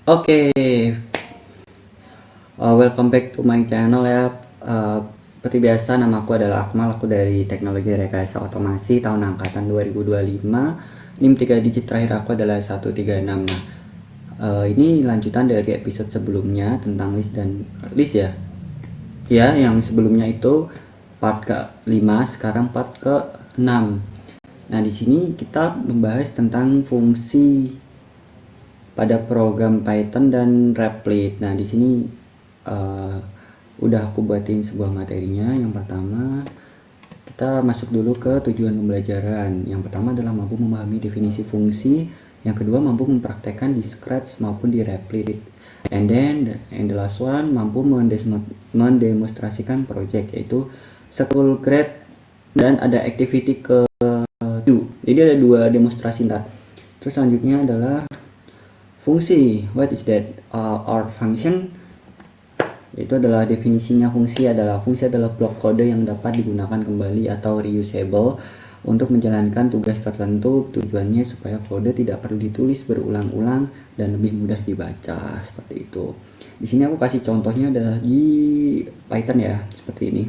Oke, welcome back to my channel ya. Seperti biasa, nama aku adalah Akmal. Aku dari Teknologi Rekayasa Otomasi tahun angkatan 2025. NIM 3 digit terakhir aku adalah 136. Nah, ini lanjutan dari episode sebelumnya tentang list dan list ya. Ya, yang sebelumnya itu part ke-5, sekarang part ke-6. Nah, di sini kita membahas tentang fungsi pada program Python dan Replit. Nah, di sini udah aku buatin sebuah materinya. Yang pertama, kita masuk dulu ke tujuan pembelajaran. Yang pertama adalah mampu memahami definisi fungsi. Yang kedua, mampu mempraktekkan di Scratch maupun di Replit. And the last one, mampu mendemonstrasikan project, yaitu school grade dan ada activity ke-2. Jadi ada 2 demonstrasi ntar. Terus selanjutnya adalah fungsi. What is that? Or function. Itu adalah definisinya. Fungsi adalah blok kode yang dapat digunakan kembali atau reusable untuk menjalankan tugas tertentu. Tujuannya supaya kode tidak perlu ditulis berulang-ulang dan lebih mudah dibaca, seperti itu. Di sini aku kasih contohnya adalah di Python ya, seperti ini.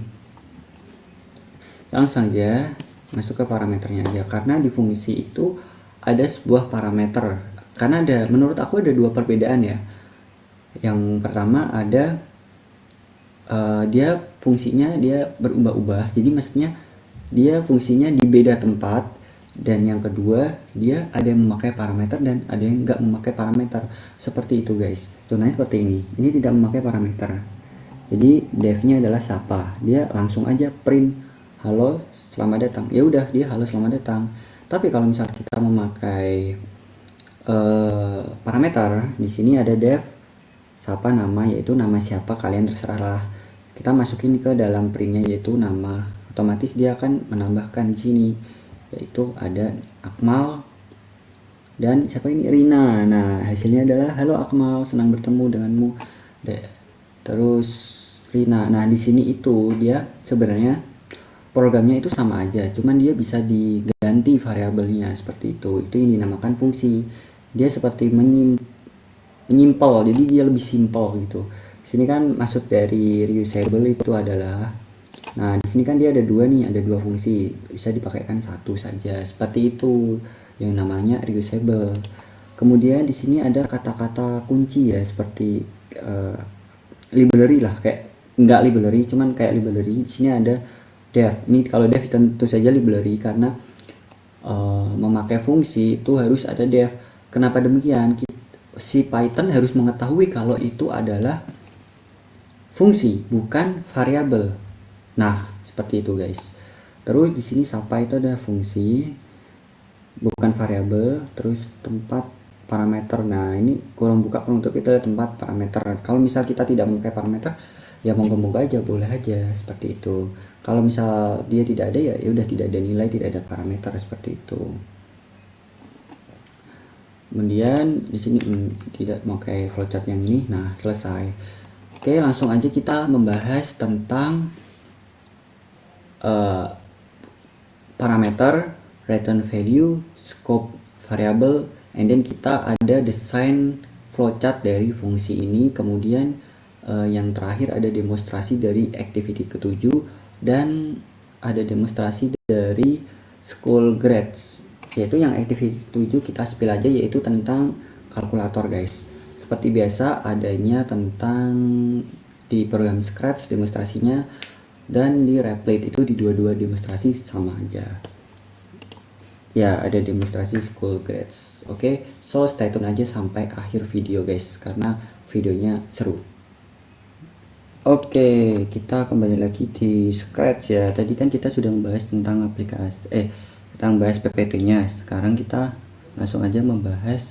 Langsung saja masuk ke parameternya aja, karena di fungsi itu ada sebuah parameter. Karena menurut aku ada 2 perbedaan ya. Yang pertama ada dia fungsinya dia berubah-ubah, jadi maksudnya dia fungsinya di beda tempat. Dan yang kedua, dia ada yang memakai parameter dan ada yang nggak memakai parameter, seperti itu guys. Contohnya seperti ini tidak memakai parameter. Jadi def-nya adalah siapa, dia langsung aja print halo selamat datang, ya udah dia halo selamat datang. Tapi kalau misal kita memakai parameter, di sini ada def siapa nama, yaitu nama siapa kalian terserahlah. Kita masukin ke dalam printnya yaitu nama, otomatis dia akan menambahkan di sini, yaitu ada Akmal dan siapa ini, Rina. Nah, hasilnya adalah halo Akmal, senang bertemu denganmu. Terus Rina. Nah, di sini itu dia sebenarnya programnya itu sama aja, cuman dia bisa diganti variabelnya, seperti itu. Itu yang dinamakan fungsi. Dia seperti menyimpel, jadi dia lebih simpel gitu. Di sini kan maksud dari reusable itu adalah, nah di sini kan dia ada 2 nih, ada 2 fungsi, bisa dipakaikan satu saja, seperti itu yang namanya reusable. Kemudian di sini ada kata-kata kunci ya, seperti library lah, kayak enggak library, cuman kayak library. Di sini ada def. Ini kalau def tentu saja library, karena memakai fungsi itu harus ada def. Kenapa demikian? Si Python harus mengetahui kalau itu adalah fungsi, bukan variabel. Nah, seperti itu guys. Terus di sini siapa itu ada fungsi, bukan variabel. Terus tempat parameter. Nah, ini kurang buka penutup itu ada tempat parameter. Kalau misal kita tidak memakai parameter, ya moga-moga aja, boleh aja, seperti itu. Kalau misal dia tidak ada, ya udah tidak ada nilai, tidak ada parameter, seperti itu. Kemudian di sini tidak memakai flowchart yang ini. Nah, selesai. Oke, langsung aja kita membahas tentang parameter, return value, scope variable, and then kita ada desain flowchart dari fungsi ini. Kemudian yang terakhir ada demonstrasi dari activity ke-7 dan ada demonstrasi dari school grades, yaitu yang activity 7 kita spill aja, yaitu tentang kalkulator guys. Seperti biasa adanya tentang di program Scratch demonstrasinya, dan di Replit itu di dua-dua demonstrasi sama aja ya, ada demonstrasi school grades. Oke, so stay tune aja sampai akhir video guys, karena videonya seru. Oke, kita kembali lagi di Scratch ya. Tadi kan kita sudah membahas tentang aplikasi tentang bahas PPT nya. Sekarang kita langsung aja membahas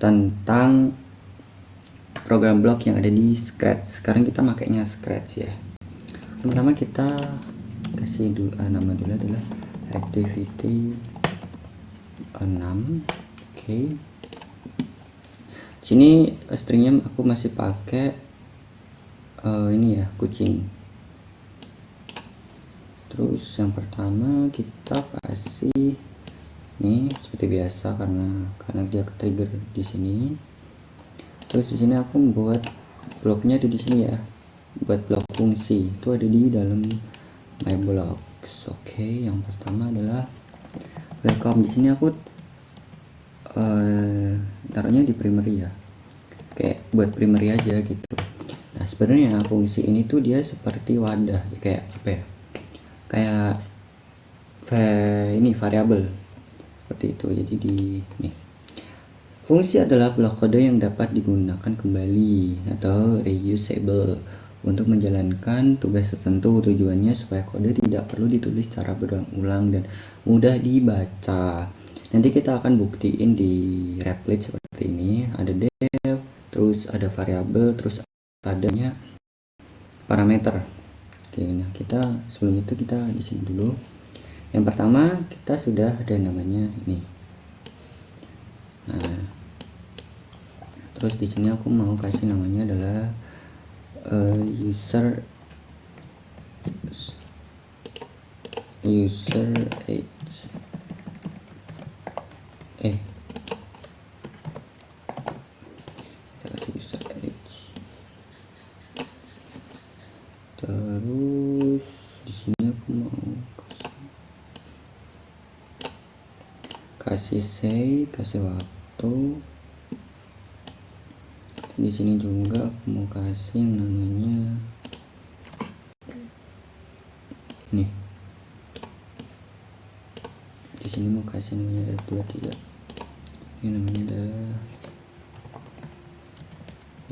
tentang program block yang ada di Scratch. Sekarang kita makainya Scratch ya. Pertama kita kasih nama dulu adalah activity 6. Oke. Sini stringnya aku masih pakai ini ya, kucing. Terus yang pertama kita kasih nih seperti biasa, karena dia ke trigger di sini. Terus di sini aku membuat bloknya ada di sini ya, buat blok fungsi itu ada di dalam my blocks. Oke, yang pertama adalah welcome. Di sini aku taruhnya di primary ya, kayak buat primary aja gitu. Nah sebenarnya fungsi ini tuh dia seperti wadah, kayak apa ya, kayak ini variabel seperti itu. Jadi di nih, fungsi adalah blok kode yang dapat digunakan kembali atau reusable untuk menjalankan tugas tertentu. Tujuannya supaya kode tidak perlu ditulis secara berulang-ulang dan mudah dibaca. Nanti kita akan buktiin di Replit seperti ini. Ada def, terus ada variabel, terus adanya parameter. Oke, nah kita sebelum itu kita di sini dulu. Yang pertama kita sudah ada namanya ini. Nah, terus di sini aku mau kasih namanya adalah user age. Kita kasih user age. Terus di sini aku mau kasih say, kasih waktu. Di sini juga aku mau kasih yang namanya nih. Di sini mau kasih namanya ada 23. Ini namanya adalah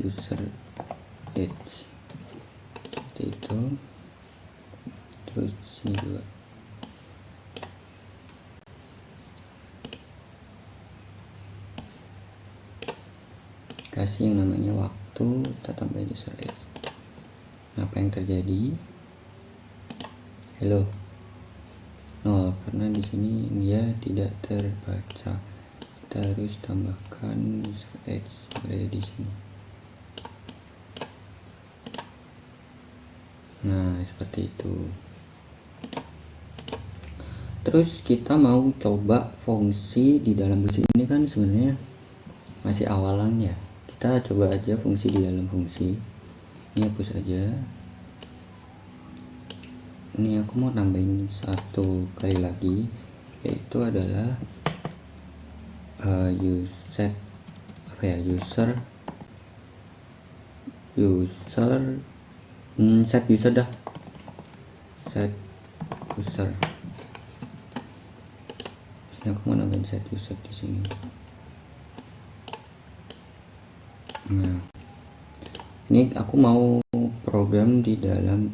user age. Seperti itu. Terus di sini juga kasih yang namanya waktu, kita tambah user age. Apa yang terjadi? Hello. Nol, karena di sini dia tidak terbaca. Kita harus tambahkan user age berada di sini. Nah, seperti itu. Terus kita mau coba fungsi di dalam fungsi ini, kan sebenarnya masih awalan ya. Kita coba aja fungsi di dalam fungsi. Ini hapus aja. Ini aku mau nambahin satu kali lagi, yaitu adalah set user dah, set user. Ini aku mau nambahin set user di sini. Nah, ini aku mau program di dalam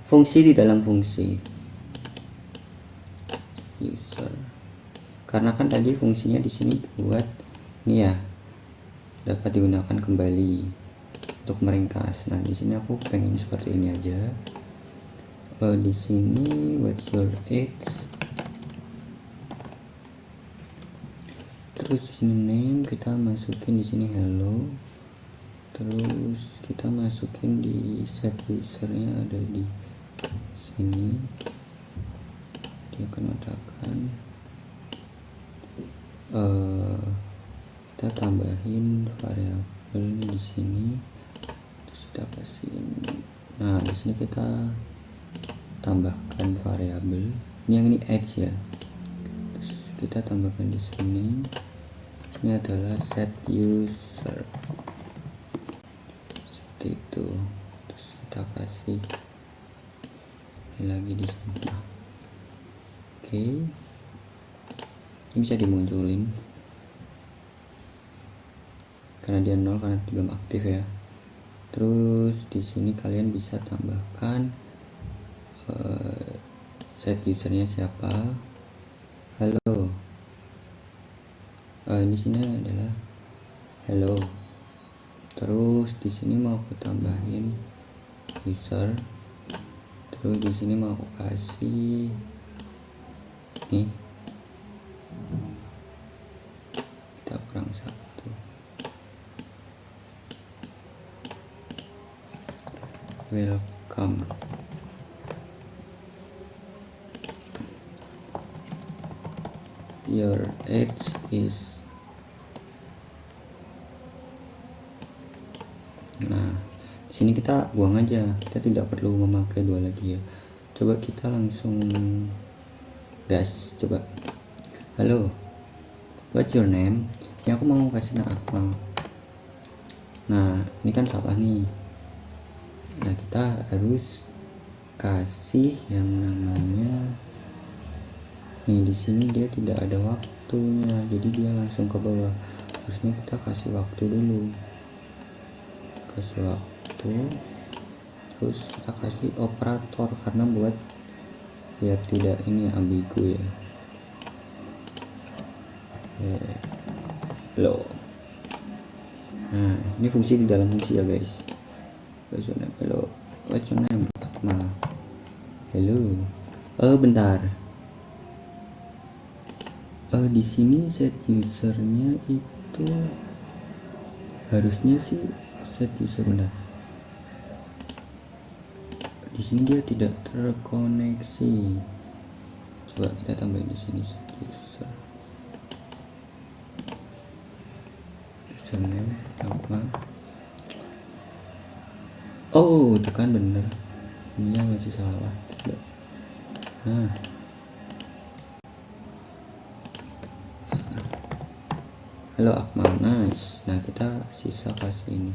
fungsi di dalam fungsi user, karena kan tadi fungsinya di sini buat ini ya, dapat digunakan kembali untuk meringkas. Nah di sini aku pengen seperti ini aja. Di sini what's your age, terus di sini name kita masukin di sini hello. Terus kita masukin di set usernya ada di sini. Dia akan mengatakan kita tambahin variabelnya di sini. Terus kita kasih ini. Nah di sini kita tambahkan variabel. Ini yang ini age ya. Terus kita tambahkan di sini. Ini adalah set user. Itu terus kita kasih ini lagi di sini. Oke, ini bisa dimunculin karena dia 0 karena belum aktif ya. Terus di sini kalian bisa tambahkan set usernya siapa. Halo. Di sini adalah hello. Terus di sini mau aku tambahin user. Terus di sini mau aku kasih nih, kita kurang satu. Welcome. Your age is Nah, di sini kita buang aja, kita tidak perlu memakai dua lagi ya. Coba kita langsung gas, coba. Halo, what's your name? Ini aku mau kasih nama Akmal. Nah, ini kan salah nih. Nah, kita harus kasih yang namanya, nih di sini dia tidak ada waktunya, jadi dia langsung ke bawah. Harusnya kita kasih waktu dulu, kasih waktu, terus kita kasih operator karena buat biar tidak ini ambigu ya. Hello. Nah, ini fungsi di dalam fungsi ya guys. What's your name? Hello. What's your name? Akmal. Hello. Bentar. Di sini set usernya itu harusnya sih set user, benar. Di sini dia tidak terkoneksi. Coba kita tambahin di sini set user. Username apa? Oh, itu kan bener. Ini masih salah. Nah. Halo Akmal, nice. Nah, kita sisa kasih ini.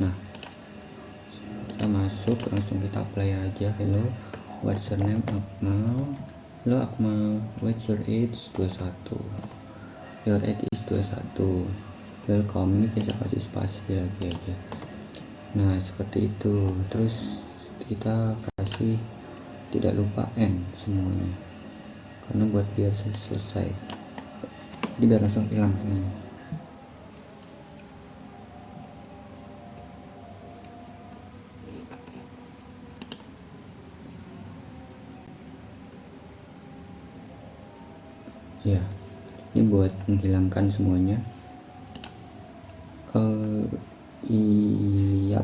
Nah, kita masuk, langsung kita play aja. Hello, what's your name? Akmal. Halo Akmal, what's your age? 21. Your age is 21. Welcome. Ini kita kasih spasi lagi aja. Nah, seperti itu. Terus kita kasih tidak lupa N semuanya, karena buat biar selesai. Jadi biar langsung hilang semuanya. Ya, ini buat menghilangkan semuanya. Iya.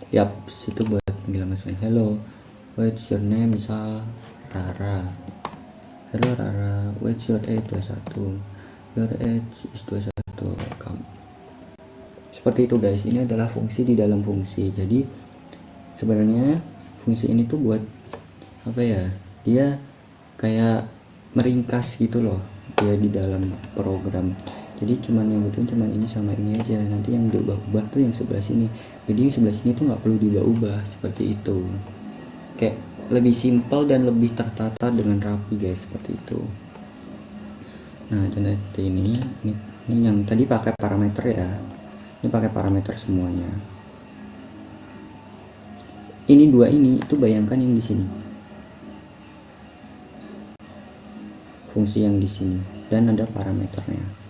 Yap, situ buat menghilangkan semuanya. Hello, what's your name? Misal Rara. Hello Rara, what's your age? 21. Your age is 21. Kamu. Seperti itu guys, ini adalah fungsi di dalam fungsi. Jadi sebenarnya fungsi ini tuh buat apa ya, dia kayak meringkas gitu loh dia di dalam program. Jadi cuman yang butuh cuman ini sama ini aja, nanti yang diubah-ubah tuh yang sebelah sini. Jadi sebelah sini tuh nggak perlu diubah-ubah, seperti itu. Kayak lebih simpel dan lebih tertata dengan rapi guys, seperti itu. Nah, contoh ini yang tadi pakai parameter ya, ini pakai parameter semuanya. Ini dua ini itu bayangkan yang di sini, fungsi yang di sini, dan ada parameternya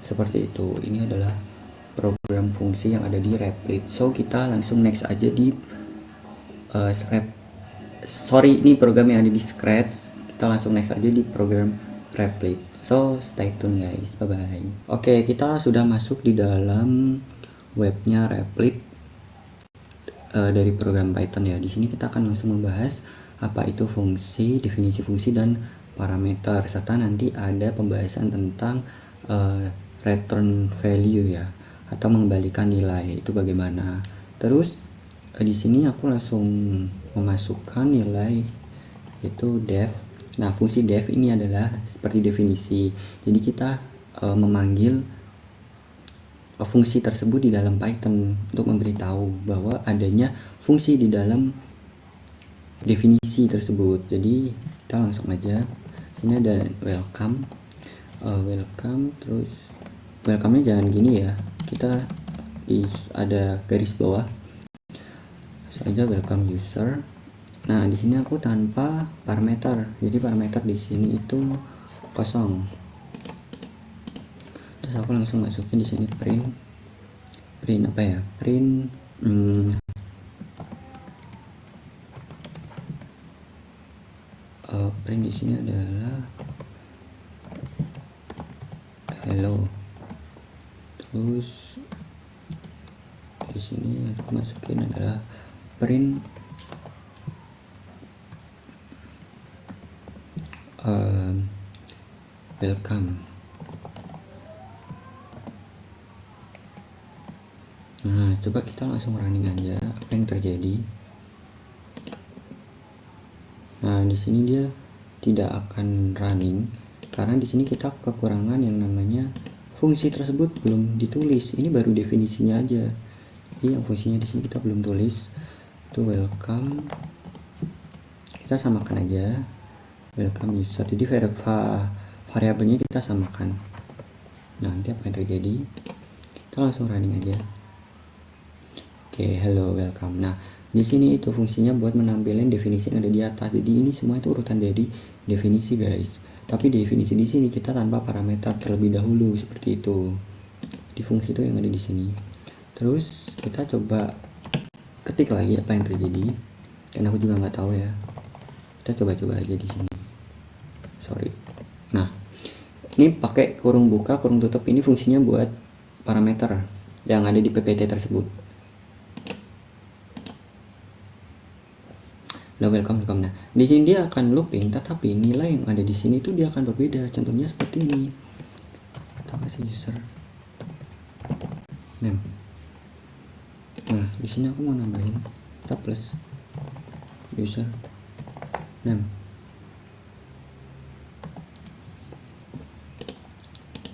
seperti itu. Ini adalah program fungsi yang ada di Replit. So kita langsung next aja di ini program yang ada di Scratch. Kita langsung next aja di program Replit. So stay tune guys, bye bye. Oke, kita sudah masuk di dalam webnya Replit dari program Python ya. Di sini kita akan langsung membahas apa itu fungsi, definisi fungsi, dan parameter, serta nanti ada pembahasan tentang return value ya, atau mengembalikan nilai itu bagaimana. Terus di sini aku langsung memasukkan nilai itu def. Nah, fungsi def ini adalah seperti definisi. Jadi kita memanggil fungsi tersebut di dalam Python untuk memberitahu bahwa adanya fungsi di dalam definisi tersebut. Jadi kita langsung aja, sini ada welcome, terus welcome-nya jangan gini ya, kita ada garis bawah saja, welcome user. Nah, di sini aku tanpa parameter, jadi parameter di sini itu kosong. Terus aku langsung masukin di sini print apa ya, print print di sini adalah hello. Terus di sini aku masukin adalah print welcome. Nah, coba kita langsung running aja apa yang terjadi. Nah, di sini dia tidak akan running karena di sini kita kekurangan yang namanya fungsi tersebut belum ditulis. Ini baru definisinya aja. Jadi yang fungsinya di sini kita belum tulis. Itu welcome. Kita samakan aja welcome user. Jadi variabelnya kita samakan. Nah, nanti apa yang terjadi? Kita langsung running aja. Oke, hello, welcome. Nah, di sini itu fungsinya buat menampilkan definisi yang ada di atas. Jadi ini semua itu urutan dari definisi, guys. Tapi definisi di sini kita tanpa parameter terlebih dahulu seperti itu. Di fungsi itu yang ada di sini. Terus kita coba ketik lagi apa yang terjadi. Karena aku juga nggak tahu ya. Kita coba-coba aja di sini. Sorry. Nah, ini pakai kurung buka, kurung tutup. Ini fungsinya buat parameter yang ada di PPT tersebut. Nah, welcome. Nah, di sini dia akan looping, tetapi nilai yang ada di sini itu dia akan berbeda. Contohnya seperti ini. Kita kasih user name. Nah, di sini aku mau nambahin kita plus user name.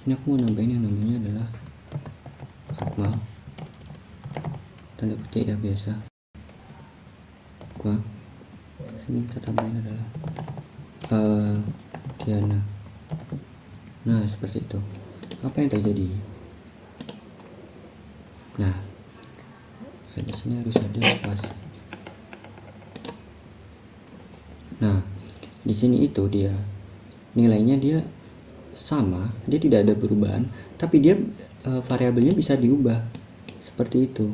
Ini aku mau nambahin yang namanya adalah Akmal. Tanda petik ya biasa. Ini kita tambahin adalah Diana. Nah, seperti itu. Apa yang terjadi? Nah, di sini harus ada kelas. Nah, di sini itu dia nilainya dia sama, dia tidak ada perubahan, tapi dia variabelnya bisa diubah seperti itu.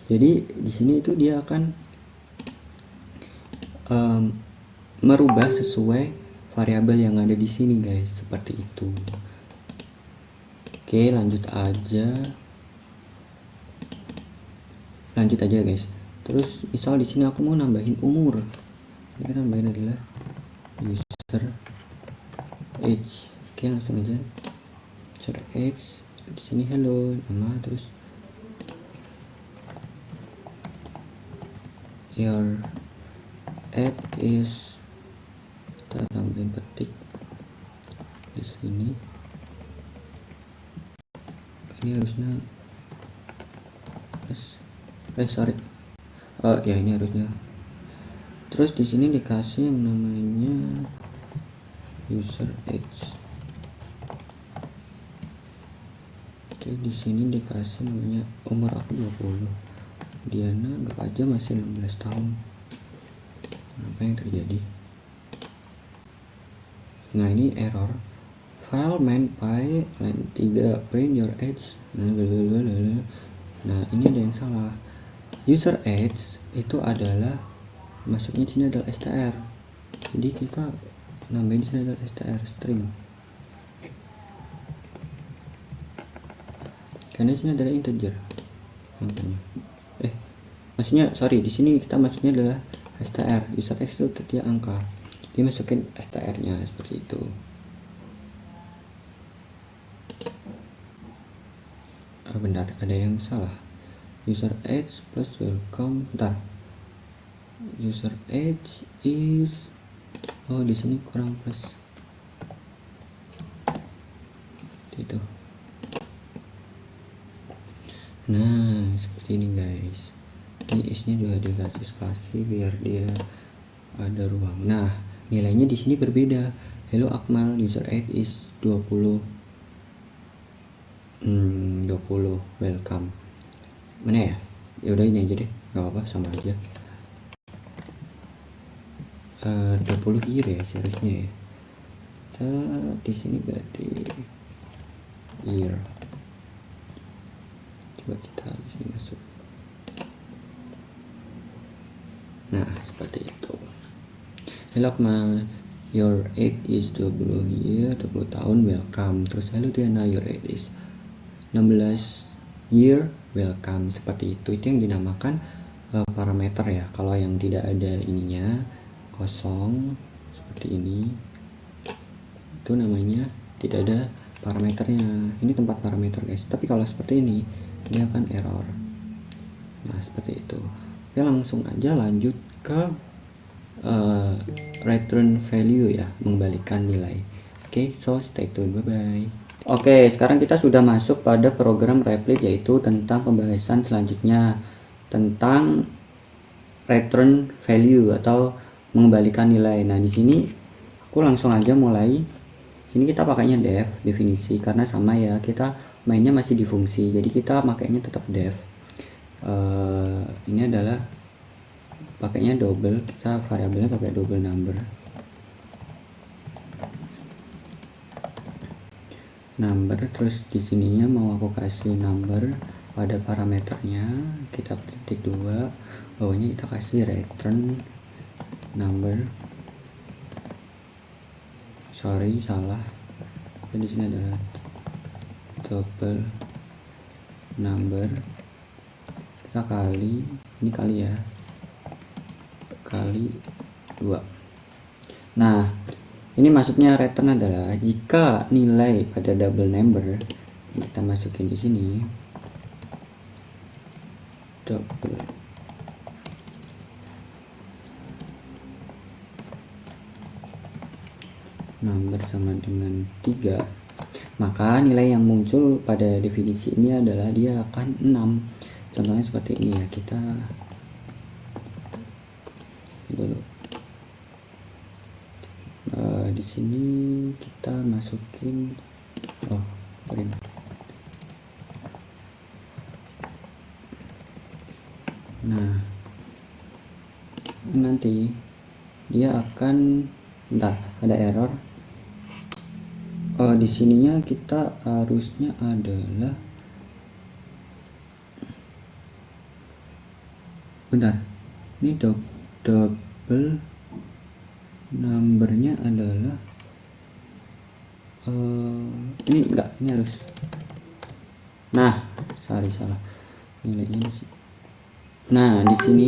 Jadi di sini itu dia akan merubah sesuai variabel yang ada di sini, guys, seperti itu. Oke, lanjut aja guys. Terus misal di sini aku mau nambahin umur. Ini kan nambahin adalah user age. Oke, langsung aja user age. Di sini hello nama, terus your age is, kita tambahin petik di sini. Ini harusnya sorry. Ya ini harusnya. Terus di sini dikasih yang namanya user age. Oke, di sini dikasih namanya umur aku 20. Diana anggap aja masih 16 tahun. Apa yang terjadi? Nah, ini error. File main by line 3 print your age. Nah, ini ada yang salah. User age itu adalah masuknya di sini adalah str. Jadi kita nambahin di sini adalah str string. Karena di sini adalah integer. Makanya. Maksudnya sorry, di sini kita masuknya adalah str. User age itu dia angka. Dimasukin str-nya seperti itu. Bentar, ada yang salah. User age plus welcome. Bentar. User age is, oh di sini kurang plus. Itu. Nah, seperti ini guys. Ini is-nya juga dikasih spasi biar dia ada ruang. Nah, nilainya di sini berbeda. Hello Akmal, user age is 20. 20 welcome. Mana ya? Ya udah ini aja deh, nggak apa-apa, sama aja. 20 year ya seharusnya ya. Kita di sini berarti year. Coba kita di sini masuk. Nah, seperti itu. Hello Akmal, your age is 20 year, 20 tahun, welcome. Terus hello Diana, your age is 16 year, welcome. Seperti itu yang dinamakan parameter ya. Kalau yang tidak ada ininya, kosong seperti ini, itu namanya tidak ada parameternya. Ini tempat parameter guys, tapi kalau seperti ini dia akan error. Nah seperti itu. Oke, langsung aja lanjut ke return value ya, mengembalikan nilai. Oke, so stay tune, bye bye. Oke, sekarang kita sudah masuk pada program Replit, yaitu tentang pembahasan selanjutnya tentang return value atau mengembalikan nilai. Nah di sini aku langsung aja mulai. Sini kita pakainya def definisi karena sama ya, kita mainnya masih di fungsi, jadi kita pakainya tetap def. Ini adalah pakainya double, kita variabelnya pakai double number. Terus di sininya mau aku kasih number pada parameternya, kita titik 2, bawahnya kita kasih return number. Sorry, salah. Jadi di sini adalah double number, kita kali ini kali ya, kali 2. Nah ini maksudnya return adalah jika nilai pada double number, kita masukin di sini double number sama dengan 3, maka nilai yang muncul pada definisi ini adalah dia akan 6. Contohnya seperti ini ya, kita dulu di sini kita masukin print. Nah nanti dia akan ada error. Di sininya kita harusnya adalah ini double numbernya adalah ini enggak, ini harus, salah nilainya di sini. Nah di sini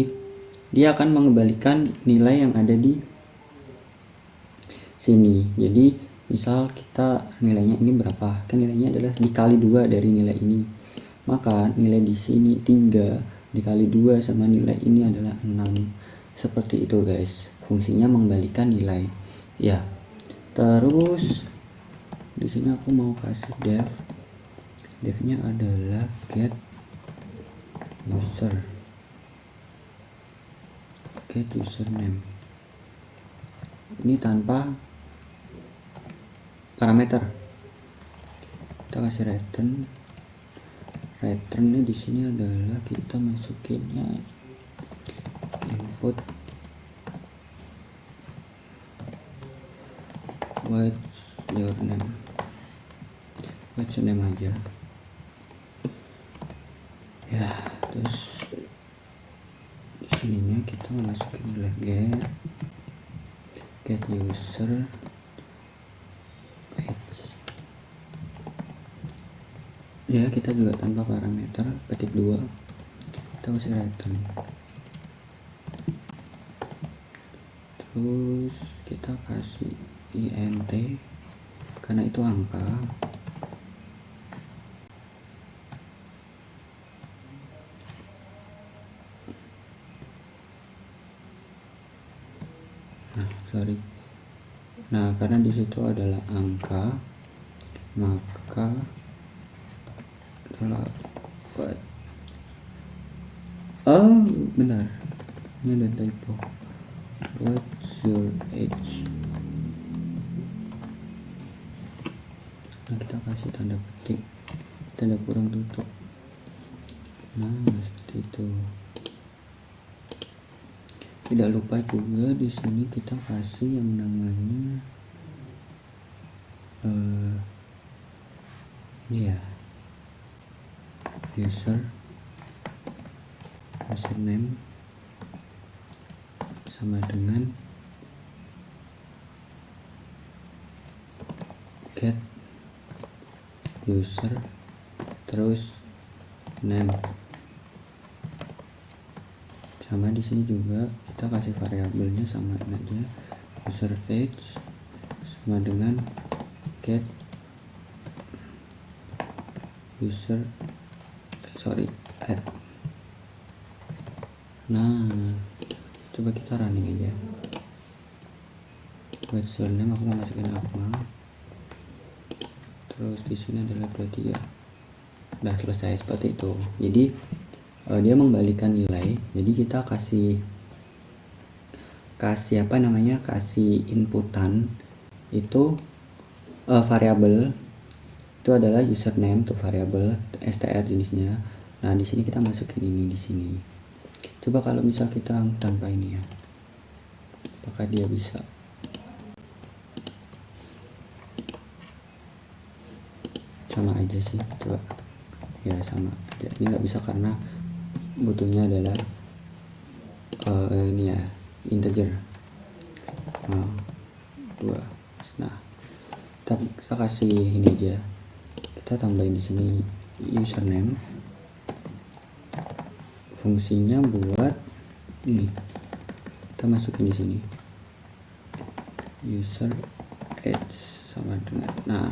dia akan mengembalikan nilai yang ada di sini. Jadi misal kita nilainya ini berapa, kan nilainya adalah dikali 2 dari nilai ini, maka nilai di sini 3 dikali 2 sama nilai ini adalah 6. Seperti itu guys, fungsinya mengembalikan nilai ya. Terus di sini aku mau kasih devnya adalah get username, ini tanpa parameter. Kita kasih returnnya di sini adalah kita masukinnya input what's your name aja ya. Terus di sininya kita masukin get user ya, kita juga tanpa parameter, ketik 2, kita kasih return. Terus kita kasih int karena itu angka. Nah karena di situ adalah angka, maka adalah benar, ini ada typo. What's your age? Nah kita kasih tanda petik, tanda kurang tutup. Nah seperti itu. Tidak lupa juga di sini kita kasih yang namanya ini ya, username sama dengan get user terus name. Sama di sini juga kita kasih variabelnya sama aja, user age sama dengan get user add. Nah, coba kita running aja. Buat username aku mau masukin Akmal. Terus di sini adalah 23. Udah selesai seperti itu. Jadi dia mengembalikan nilai. Jadi kita kasih apa namanya, kasih inputan itu variabel itu adalah username tuh, variabel str jenisnya. Nah di sini kita masukin ini di sini. Coba kalau misal kita tanpa ini ya, apakah dia bisa? Sama aja sih, coba ya, sama aja. Ini nggak bisa karena butuhnya adalah ini ya, integer. 2. Nah kita kasih ini aja, kita tambahin di sini username, fungsinya buat ini kita masukin di sini user age sama dengan. Nah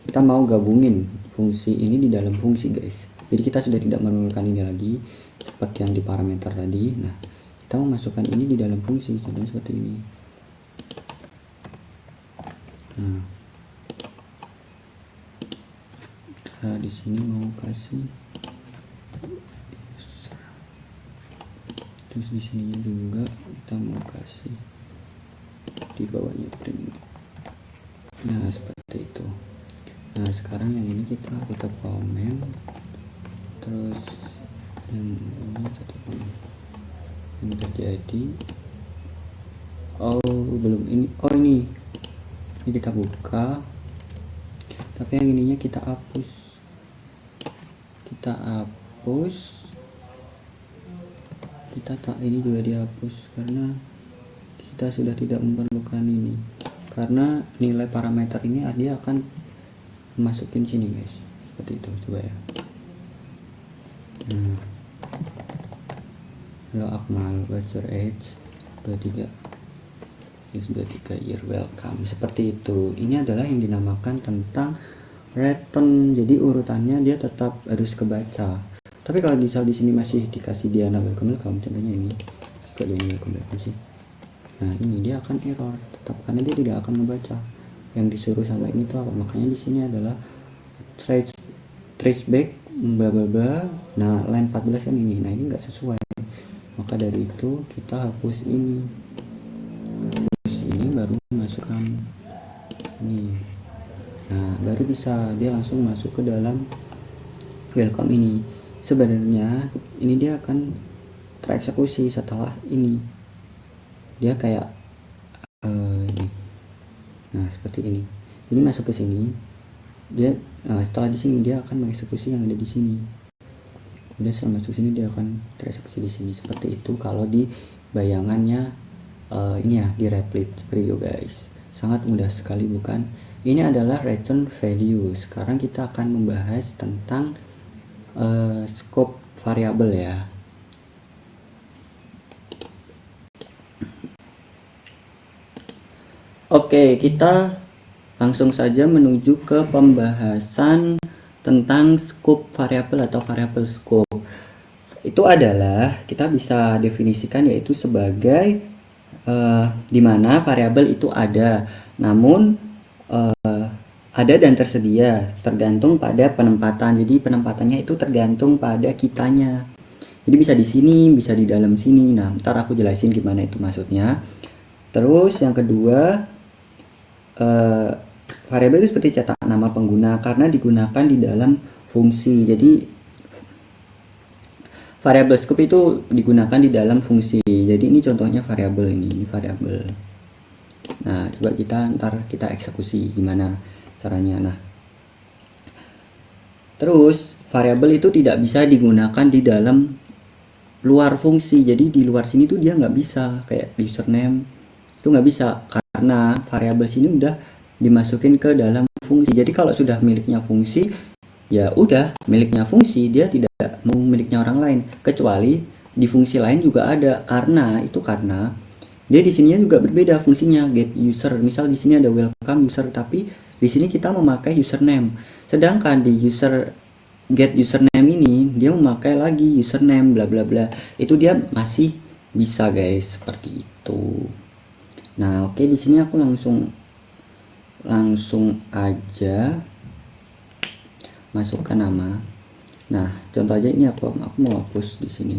kita mau gabungin fungsi ini di dalam fungsi guys, jadi kita sudah tidak memerlukan ini lagi seperti yang di parameter tadi. Nah kita mau masukkan ini di dalam fungsi, contohnya seperti ini. Nah kita di sini mau kasih, terus di sini juga kita mau kasih di bawahnya print. Nah seperti itu. Nah sekarang yang ini kita tutup komen, terus yang ini satu komen yang terjadi. Oh belum, ini ini kita buka, tapi yang ininya kita hapus. Kita tak, ini juga dihapus karena kita sudah tidak memerlukan ini, karena nilai parameter ini dia akan masukin sini guys, seperti itu. Coba ya. Halo Akmal, what's your age? 23. Yes, 23 year, welcome. Seperti itu. Ini adalah yang dinamakan tentang return. Jadi urutannya dia tetap harus kebaca. Tapi kalau misal di sini masih dikasih dia welcome, contohnya ini ke dia welcome sih. Nah ini dia akan error tetap karena dia tidak akan membaca yang disuruh sama ini tuh apa. Makanya di sini adalah trace back bla bla bla. Nah line 14 kan ini. Nah ini enggak sesuai. Maka dari itu kita hapus ini. Terus ini baru masukkan ini. Nah baru bisa dia langsung masuk ke dalam welcome ini. Sebenarnya ini dia akan tereksekusi setelah ini. Dia kayak ini. Nah seperti ini. Jadi masuk ke sini, dia setelah di sini dia akan mengeksekusi yang ada di sini. Udah setelah masuk sini dia akan tereksekusi di sini. Seperti itu kalau di bayangannya ini ya, di replit seperti itu guys. Sangat mudah sekali bukan? Ini adalah return value. Sekarang kita akan membahas tentang scope variabel ya. Oke, kita langsung saja menuju ke pembahasan tentang scope variabel atau variabel scope. Itu adalah kita bisa definisikan yaitu sebagai di mana variabel itu ada, namun ada dan tersedia tergantung pada penempatan. Jadi penempatannya itu tergantung pada kitanya. Jadi bisa di sini, bisa di dalam sini. Nah, ntar aku jelasin gimana itu maksudnya. Terus yang kedua, variabel itu seperti cetak nama pengguna karena digunakan di dalam fungsi. Jadi variabel scope itu digunakan di dalam fungsi. Jadi ini contohnya variabel ini variabel. Nah, coba ntar kita eksekusi gimana caranya. Nah, terus variabel itu tidak bisa digunakan di dalam luar fungsi. Jadi di luar sini tuh dia nggak bisa, kayak username itu nggak bisa karena variabel sini udah dimasukin ke dalam fungsi. Jadi kalau sudah miliknya fungsi, ya udah miliknya fungsi, dia tidak mau miliknya orang lain. Kecuali di fungsi lain juga ada, karena dia di sininya juga berbeda fungsinya, get user. Misal di sini ada welcome user, tapi di sini kita memakai username. Sedangkan di user get username ini dia memakai lagi username bla bla bla, itu dia masih bisa guys, seperti itu. Nah oke, di sini aku langsung aja masukkan nama. Nah contoh aja ini aku mau hapus di sini.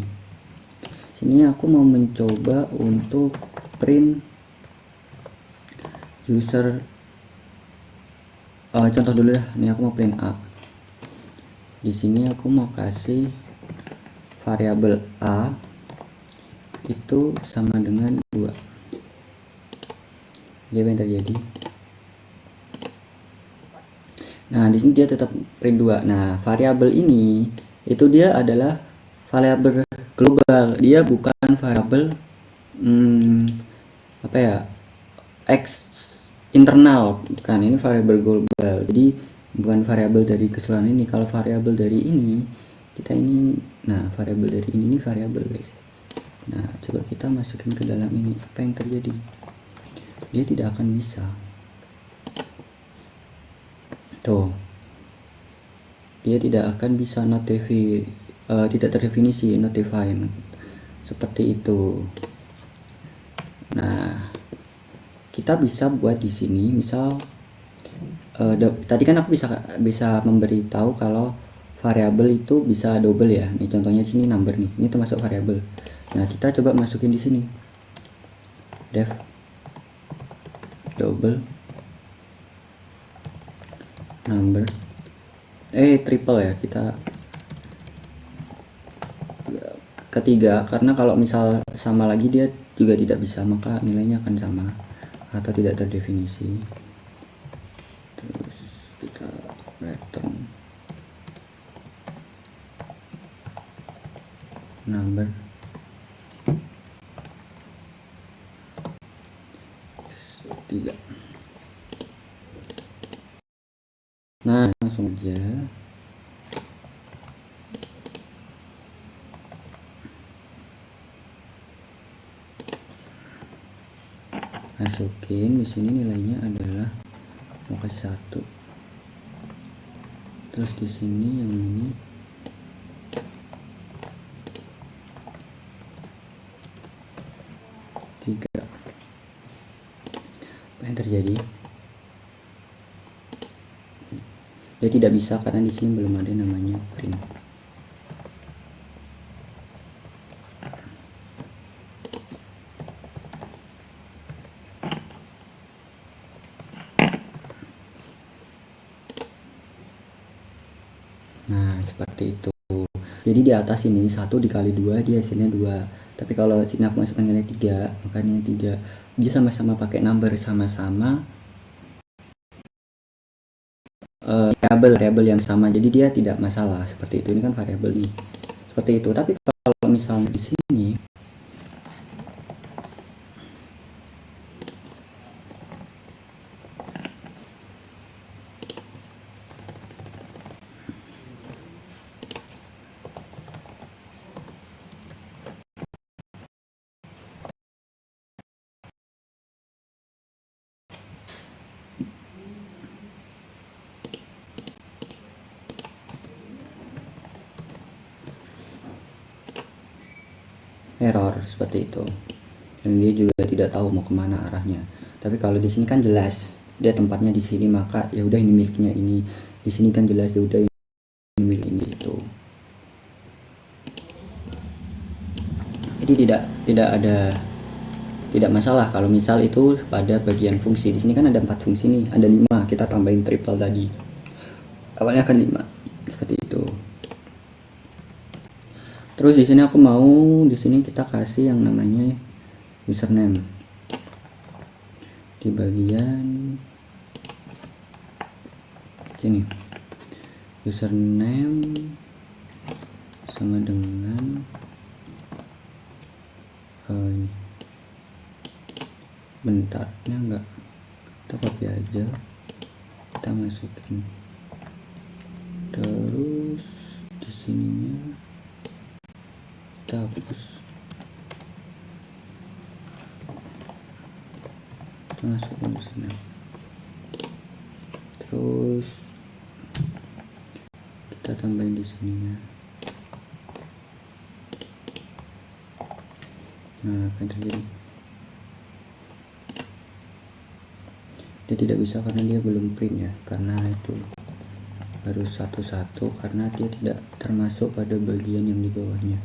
Sini aku mau mencoba untuk print user, contoh dulu ya. Ini aku mau print A. Di sini aku mau kasih variabel A itu sama dengan 2. Jadi apa yang terjadi? Nah di sini dia tetap print 2. Nah variabel ini itu dia adalah variabel global, dia bukan variabel apa ya, X internal, bukan, ini variabel global, jadi bukan variabel dari keseluruhan ini. Kalau variabel dari ini kita ini, nah variabel dari ini variabel guys. Nah coba kita masukin ke dalam ini, apa yang terjadi? Dia tidak akan bisa. Tuh, dia tidak akan bisa tidak terdefinisi, not defined, seperti itu. Nah kita bisa buat di sini misal tadi kan aku bisa memberitahu kalau variabel itu bisa double ya. Nih contohnya di sini number nih, ini termasuk variabel. Nah kita coba masukin di sini def double number, triple ya, kita ketiga, karena kalau misal sama lagi dia juga tidak bisa, maka nilainya akan sama atau tidak terdefinisi. Terus kita return number, tiga. Nah langsung aja masukin di sini, nilainya adalah mau kasih 1. Terus di sini yang ini tiga. Apa yang terjadi? Dia tidak bisa karena di sini belum ada namanya print. Nah seperti itu. Jadi di atas ini 1 dikali 2 dia hasilnya 2. Tapi kalau sini aku masukkan nilai 3, makanya 3. Dia sama-sama pakai number, sama-sama variabel yang sama, jadi dia tidak masalah seperti itu. Ini kan variabel nih, seperti itu. Tapi kalau misalnya di sini error seperti itu, dan dia juga tidak tahu mau kemana arahnya. Tapi kalau di sini kan jelas dia tempatnya di sini, maka ya udah ini miliknya ini. Di sini kan jelas ya udah ini milik ini itu. Jadi tidak masalah kalau misal itu pada bagian fungsi. Di sini kan ada 4 fungsi nih, ada 5, kita tambahin triple tadi, awalnya kan 5, seperti itu. Terus di sini aku mau di sini kita kasih yang namanya username di bagian sini. Username sama dengan bentarnya enggak, kita copy aja, kita masukin. Terus di sininya kita hapus, kita masukin di sini. Terus kita tambahin di sininya. Nah, apa yang terjadi? Dia tidak bisa karena dia belum print ya, karena itu harus satu-satu karena dia tidak termasuk pada bagian yang di bawahnya.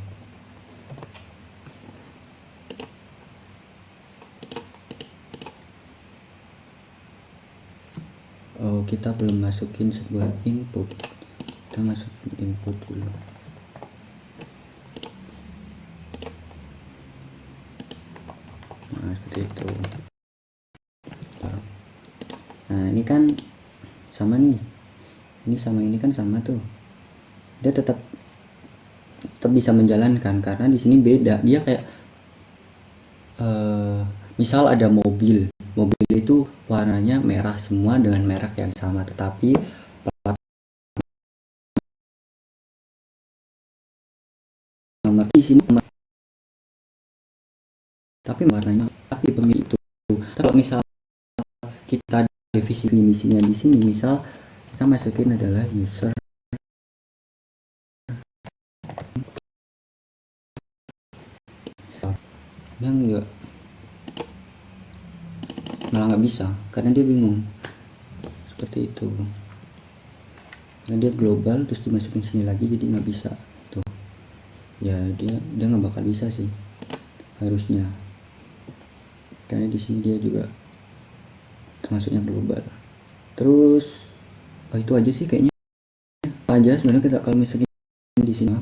Oh, kita belum masukin sebuah input. Kita masukin input dulu. Nah, seperti itu. Nah, ini kan sama nih. Ini sama ini kan sama tuh. Dia tetap bisa menjalankan karena di sini beda. Dia kayak misal ada mobil itu warnanya merah semua dengan merek yang sama, tetapi nomor di sini tapi warnanya tapi pemilik itu. Kalau misal kita definisinya di sini, misal kita masukin adalah user yang juga malah nggak bisa karena dia bingung seperti itu. Karena dia global terus dimasukin sini lagi jadi nggak bisa tuh ya, dia nggak bakal bisa sih harusnya, karena di sini dia juga termasuknya global. Terus itu aja sih kayaknya aja sebenarnya. Kita kalau misalnya di sini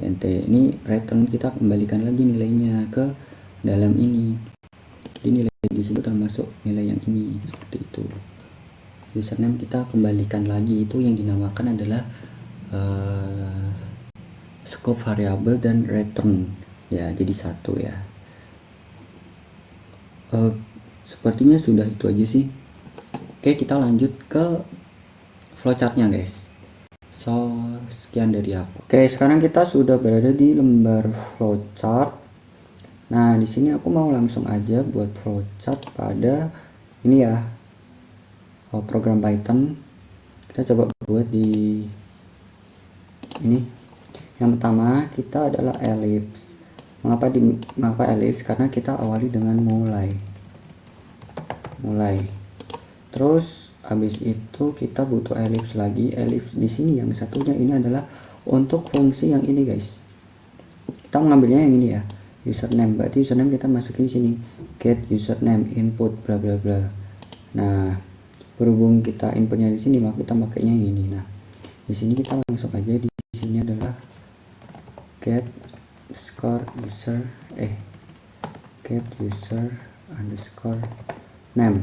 nt ini return, kita kembalikan lagi nilainya ke dalam ini. Jadi nilai di situ termasuk nilai yang ini seperti itu. Username kita kembalikan lagi, itu yang dinamakan adalah scope variable dan return ya, jadi satu ya. Sepertinya sudah itu aja sih. Oke, kita lanjut ke flowchartnya guys. So sekian dari aku. Oke, sekarang kita sudah berada di lembar flowchart. Nah, di sini aku mau langsung aja buat flowchart pada ini ya, program Python. Kita coba buat di ini. Yang pertama kita adalah ellipse. Mengapa ellipse? Karena kita awali dengan mulai. Terus habis itu kita butuh ellipse lagi. Ellipse di sini yang satunya ini adalah untuk fungsi yang ini guys. Kita mengambilnya yang ini ya, username. Berarti username kita masukin sini, get username input bla bla bla. Nah, berhubung kita inputnya di sini, maka kita pakainya yang ini. Nah, di sini kita langsung aja di sini adalah get user underscore name.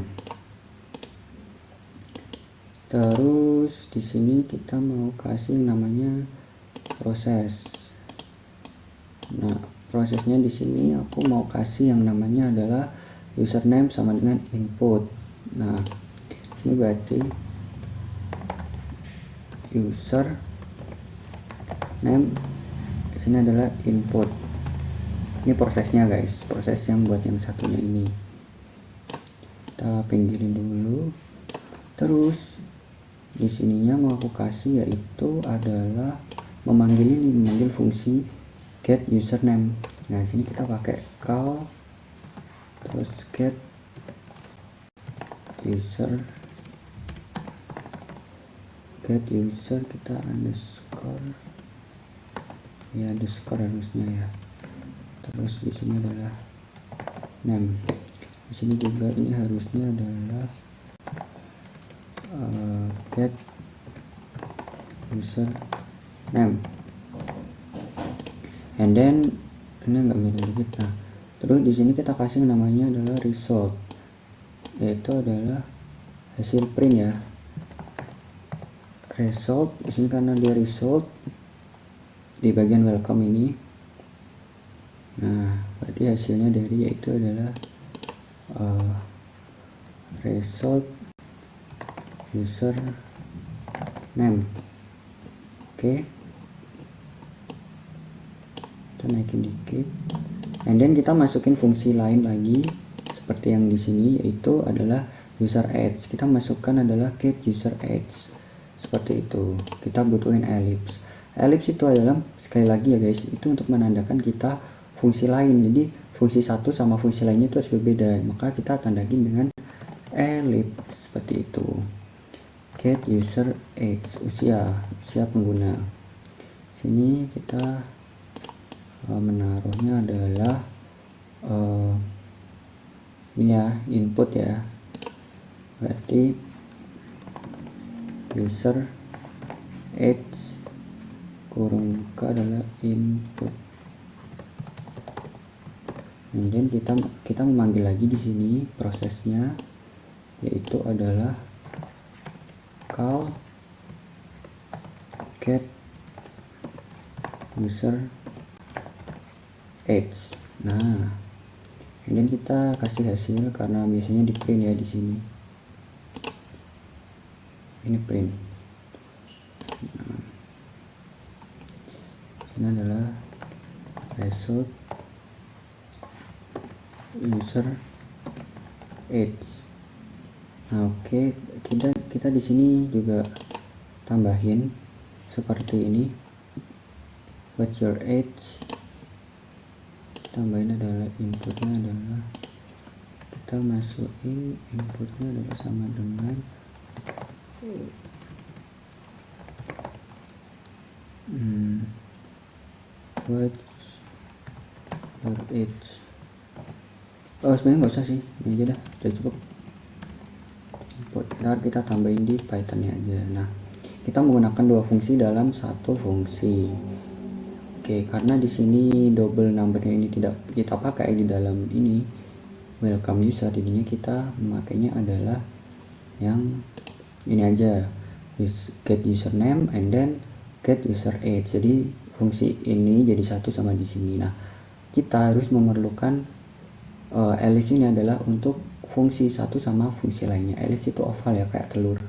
Terus di sini kita mau kasih namanya proses. Nah, prosesnya di sini aku mau kasih yang namanya adalah username sama dengan input. Nah, ini berarti user name di sini adalah input. Ini prosesnya guys, proses yang buat yang satunya ini. Kita pinggirin dulu. Terus di sininya mau aku kasih yaitu adalah memanggil fungsi get username. Nah, sini kita pakai call terus get user kita underscore ya, underscore harusnya ya. Terus di sini adalah name. Di sini juga ini harusnya adalah get user name, and then ini enggak mirip kita. Terus di sini kita kasih namanya adalah result, yaitu adalah hasil print ya. Result di sini karena dia result di bagian welcome ini. Nah, berarti hasilnya dari yaitu adalah result user name. Oke, kita naikin dikit, and then kita masukin fungsi lain lagi seperti yang di sini, yaitu adalah user age, kita masukkan adalah get user age seperti itu. Kita butuhin ellipse. Ellipse itu adalah, sekali lagi ya guys, itu untuk menandakan kita fungsi lain. Jadi fungsi satu sama fungsi lainnya itu harus berbeda, maka kita tandai dengan ellipse seperti itu. Get user age, usia pengguna. Sini kita menaruhnya adalah ini ya, input ya, berarti user age kurung ke adalah input. Kemudian kita memanggil lagi di sini prosesnya, yaitu adalah call get user age. Nah, kemudian kita kasih hasil, karena biasanya di print ya di sini. Ini print. Nah, ini adalah result user age. Nah, oke, kita di sini juga tambahin seperti ini. What's your age? Tambahin adalah inputnya adalah, kita masukin inputnya adalah sama dengan what's your age. Sebenarnya nggak usah sih, ini aja dah, udah cukup. Input, ntar kita tambahin di Pythonnya aja. Nah, kita menggunakan dua fungsi dalam satu fungsi. Oke, karena di sini double numbernya ini tidak kita pakai di dalam ini welcome user, jadinya kita memakainya adalah yang ini aja, get username and then get user age. Jadi fungsi ini jadi satu sama di sini. Nah, kita harus memerlukan ellipse ini adalah untuk fungsi satu sama fungsi lainnya. Ellipse itu oval ya, kayak telur.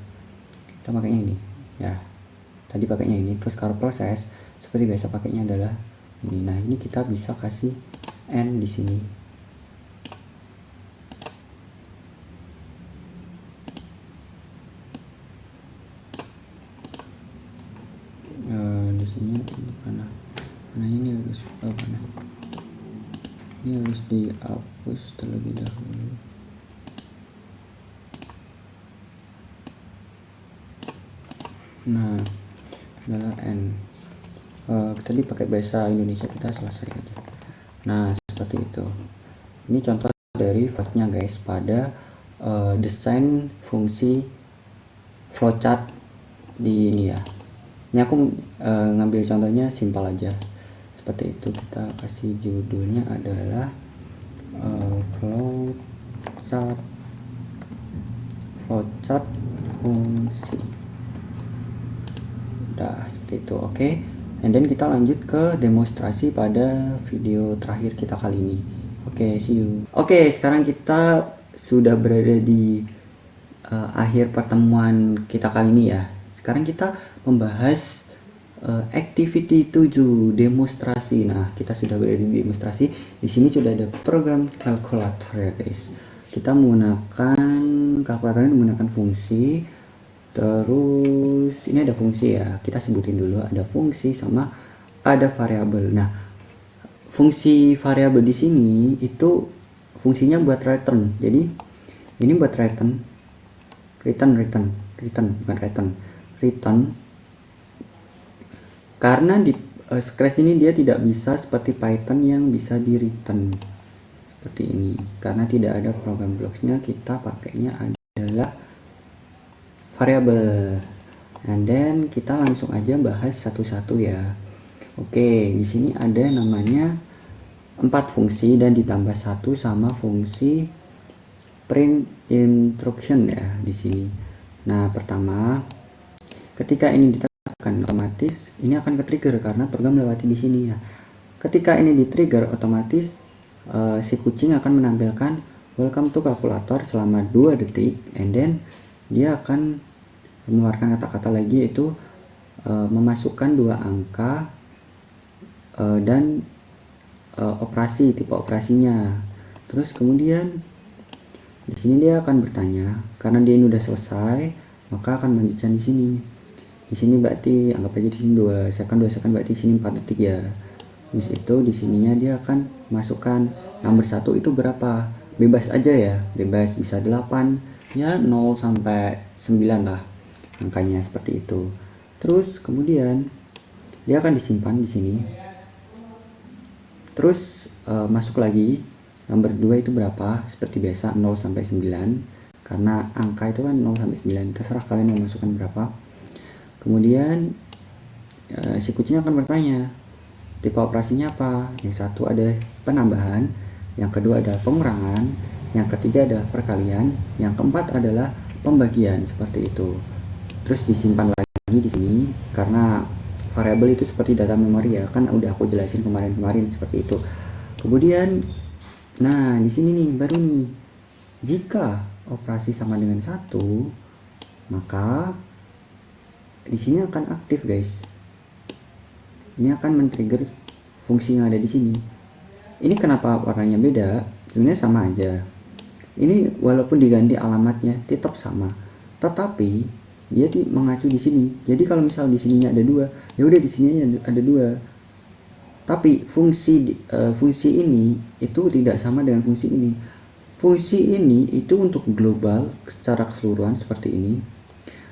Kita pakainya ini ya. Tadi pakainya ini, terus kalau proses seperti biasa pakainya adalah ini. Nah, ini kita bisa kasih n di sini. Di sini mana ini harus mana? Ini harus dihapus terlebih dahulu. Nah, adalah n. Tadi pakai bahasa Indonesia, kita selesai aja. Nah, seperti itu. Ini contoh dari nya guys pada desain fungsi flowchart di ini ya. Ini aku ngambil contohnya simpel aja seperti itu. Kita kasih judulnya adalah flowchart fungsi. Udah seperti itu, oke. And then kita lanjut ke demonstrasi pada video terakhir kita kali ini. Oke, see you. Oke, sekarang kita sudah berada di akhir pertemuan kita kali ini ya. Sekarang kita membahas activity 7 demonstrasi. Nah, kita sudah berada di demonstrasi. Di sini sudah ada program calculator ya guys. Kita menggunakan kalkulatornya menggunakan fungsi. Terus ini ada fungsi ya, kita sebutin dulu, ada fungsi sama ada variabel. Nah, fungsi variabel di sini itu fungsinya buat return. Jadi ini buat return karena di Scratch ini dia tidak bisa seperti Python yang bisa di return seperti ini, karena tidak ada program blocksnya. Kita pakainya adalah variabel. And then kita langsung aja bahas satu-satu ya. Oke, di sini ada namanya 4 fungsi dan ditambah satu sama fungsi print instruction ya di sini. Nah, pertama ketika ini ditekan otomatis ini akan ke-trigger karena program melewati di sini ya. Ketika ini di-trigger otomatis si kucing akan menampilkan welcome to calculator selama 2 detik, and then dia akan mengeluarkan kata-kata lagi, yaitu memasukkan 2 angka dan operasi, tipe operasinya. Terus kemudian Di sini dia akan bertanya, karena dia ini udah selesai, maka akan melanjutkan di sini. Di sini berarti anggap aja di sini 2 second berarti di sini 4 detik ya. Habis itu di sininya dia akan masukkan nomor 1 itu berapa. Bebas aja ya, bebas bisa 8 ya 0 sampai 9 lah angkanya seperti itu. Terus kemudian dia akan disimpan di sini. Terus masuk lagi nomor 2 itu berapa, seperti biasa 0 sampai 9 karena angka itu kan 0 sampai 9, terserah kalian mau masukkan berapa. Kemudian si kucing akan bertanya tipe operasinya apa. Yang satu ada penambahan, yang kedua ada pengurangan, yang ketiga ada perkalian, yang keempat adalah pembagian, seperti itu. Terus disimpan lagi di sini karena variabel itu seperti data memori ya, kan udah aku jelasin kemarin seperti itu. Kemudian nah di sini nih baru nih, jika operasi sama dengan 1 maka di sini akan aktif guys. Ini akan men-trigger fungsi yang ada di sini. Ini kenapa warnanya beda? Sebenarnya sama aja. Ini walaupun diganti alamatnya tetap sama, tetapi dia mengacu di sini. Jadi kalau misal di sininya ada 2, ya udah di sininya ada 2. Tapi fungsi ini itu tidak sama dengan fungsi ini. Fungsi ini itu untuk global secara keseluruhan seperti ini.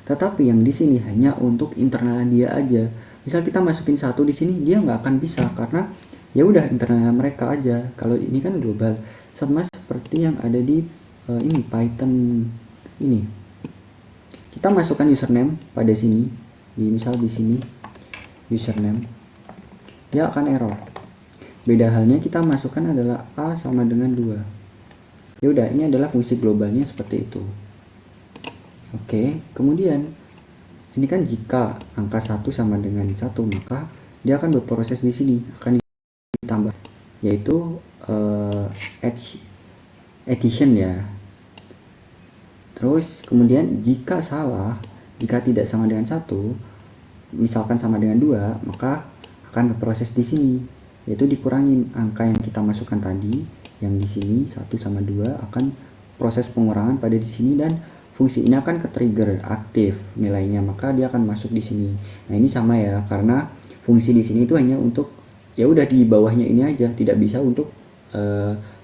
Tetapi yang di sini hanya untuk internal dia aja. Misal kita masukin 1 di sini, dia nggak akan bisa karena ya udah internal mereka aja. Kalau ini kan global, sama seperti yang ada di ini Python ini. Kita masukkan username pada sini, misal di sini username, dia akan error. Beda halnya kita masukkan adalah A sama dengan 2. Ya udah, ini adalah fungsi globalnya seperti itu. Oke, kemudian ini kan jika angka 1 sama dengan 1, maka dia akan berproses di sini, akan ditambah, yaitu addition ya. Terus kemudian jika salah, jika tidak sama dengan 1, misalkan sama dengan 2, maka akan berproses di sini, yaitu dikurangin angka yang kita masukkan tadi, yang di sini 1 sama 2 akan proses pengurangan pada di sini, dan fungsi ini akan ke-trigger aktif nilainya, maka dia akan masuk di sini. Nah, ini sama ya, karena fungsi di sini itu hanya untuk ya udah di bawahnya ini aja, tidak bisa untuk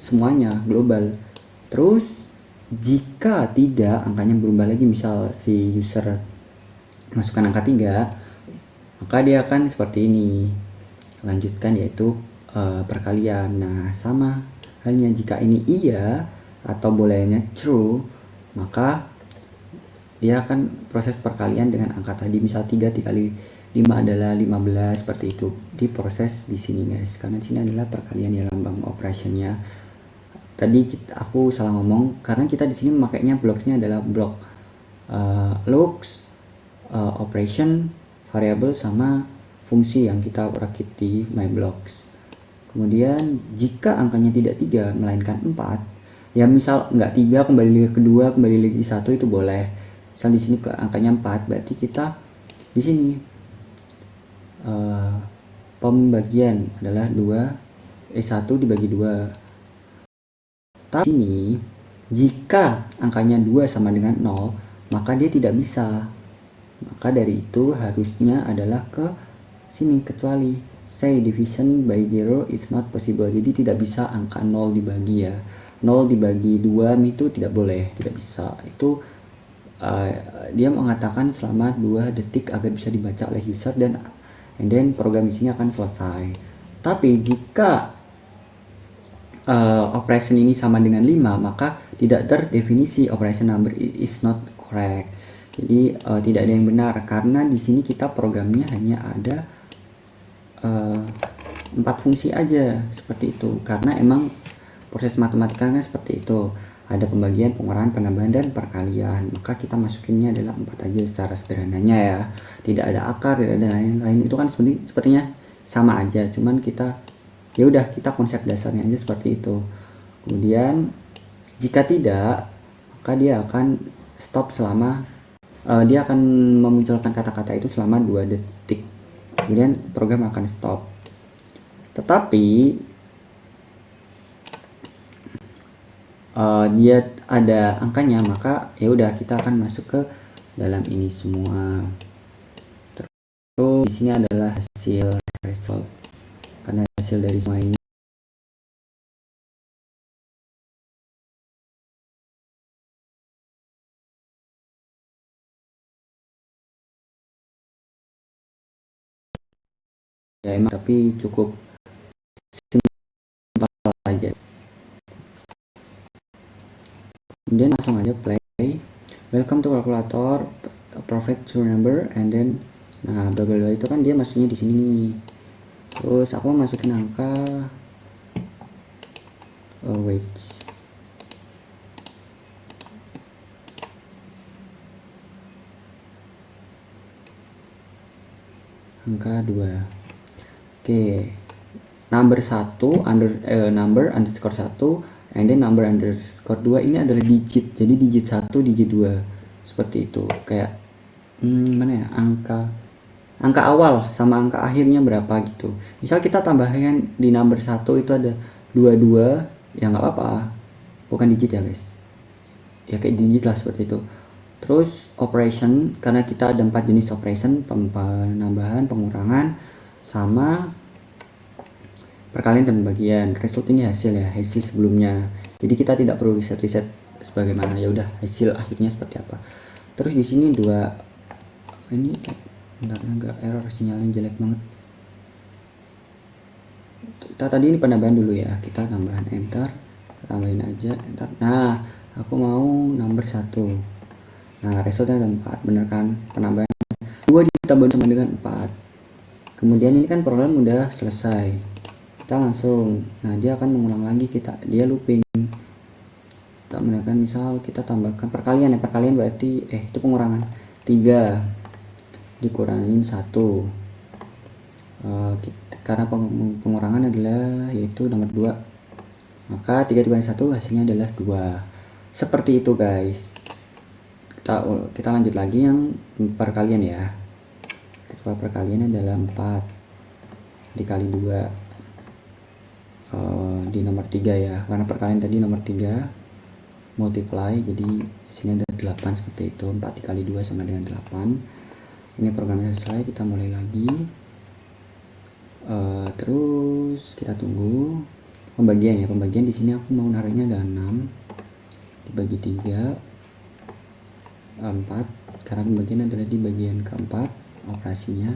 semuanya global. Terus jika tidak angkanya berubah lagi, misal si user masukkan angka 3, maka dia akan seperti ini lanjutkan, yaitu perkalian. Nah, sama halnya jika ini iya atau bolehnya true, maka dia akan proses perkalian dengan angka tadi, misal 3 dikali 5 adalah 15, seperti itu diproses di sini guys, karena di sini adalah perkalian ya, lambang operationnya. Tadi aku salah ngomong karena kita di sini memakainya blocksnya adalah blok looks, operation, variable, sama fungsi yang kita rakit di myblocks. Kemudian jika angkanya tidak 3 melainkan 4, ya misal nggak 3 kembali lagi ke 2, kembali lagi 1, itu boleh. Misal di sini angkanya 4, berarti kita di sini pembagian adalah 1 dibagi 2. Tapi ini jika angkanya 2 sama dengan 0, maka dia tidak bisa. Maka dari itu harusnya adalah ke sini, kecuali say division by 0 is not possible. Jadi tidak bisa angka 0 dibagi ya. 0 dibagi 2 itu tidak boleh, tidak bisa. Itu dia mengatakan selama 2 detik agar bisa dibaca oleh user, dan then program isinya akan selesai. Tapi jika operation ini sama dengan 5, maka tidak terdefinisi, operation number is not correct. Jadi tidak ada yang benar, karena di sini kita programnya hanya ada 4 fungsi aja, seperti itu. Karena emang proses matematikanya seperti itu, ada pembagian, pengurangan, penambahan, dan perkalian. Maka kita masukinnya adalah 4 aja secara sederhananya ya, tidak ada akar, tidak ada lain-lain. Itu kan sepertinya sama aja, cuman kita ya udah, kita konsep dasarnya aja seperti itu. Kemudian jika tidak, maka dia akan stop selama dia akan memunculkan kata-kata itu selama 2 detik, kemudian program akan stop. Tetapi dia ada angkanya, maka ya udah kita akan masuk ke dalam ini semua. Terus di sini adalah hasil result, karena hasil dari semua ini ya emang, tapi cukup simpel aja. Kemudian langsung aja play. Welcome to calculator, perfect true number, and then nah bla bla bla itu kan dia masuknya di sini nih. Terus aku masukin angka wait, angka 2. Oke, number 1 number underscore 1 and then number underscore 2 ini adalah digit, jadi digit 1 digit 2 seperti itu. Kayak mana ya, angka awal sama angka akhirnya berapa gitu. Misal kita tambahkan di number 1 itu ada 22, ya nggak apa-apa, bukan digit ya guys, ya kayak digit lah seperti itu. Terus operation, karena kita ada 4 jenis operation, penambahan, pengurangan, sama perkalian dan pembagian. Result ini hasil ya, hasil sebelumnya, jadi kita tidak perlu riset sebagaimana, ya udah hasil akhirnya seperti apa. Terus di sini dua ini enggak error, sinyalnya jelek banget. Kita tadi ini penambahan dulu ya, kita tambahan enter, tambahin aja enter. Nah aku mau number 1. Nah resultnya ada 4, bener kan? Penambahan 2 ditambah sama dengan 4. Kemudian ini kan program udah selesai, kita langsung, nah dia akan mengulang lagi, dia looping. Kita menggunakan misal kita tambahkan perkalian ya, perkalian berarti itu pengurangan 3 dikurangin 1, karena pengurangan adalah yaitu nomor 2, maka 3 dikurangi 1 hasilnya adalah 2. Seperti itu guys. Kita lanjut lagi yang perkalian ya. Perkalian adalah 4 dikali 2 di nomor 3 ya, karena perkalian tadi nomor 3 multiply, jadi sini ada 8 seperti itu. 4 dikali 2 sama dengan 8. Ini programnya selesai, kita mulai lagi. Terus kita tunggu pembagian ya. Pembagian di sini aku mau naruhnya ada 6 dibagi 3 4, karena pembagian adalah di bagian keempat operasinya,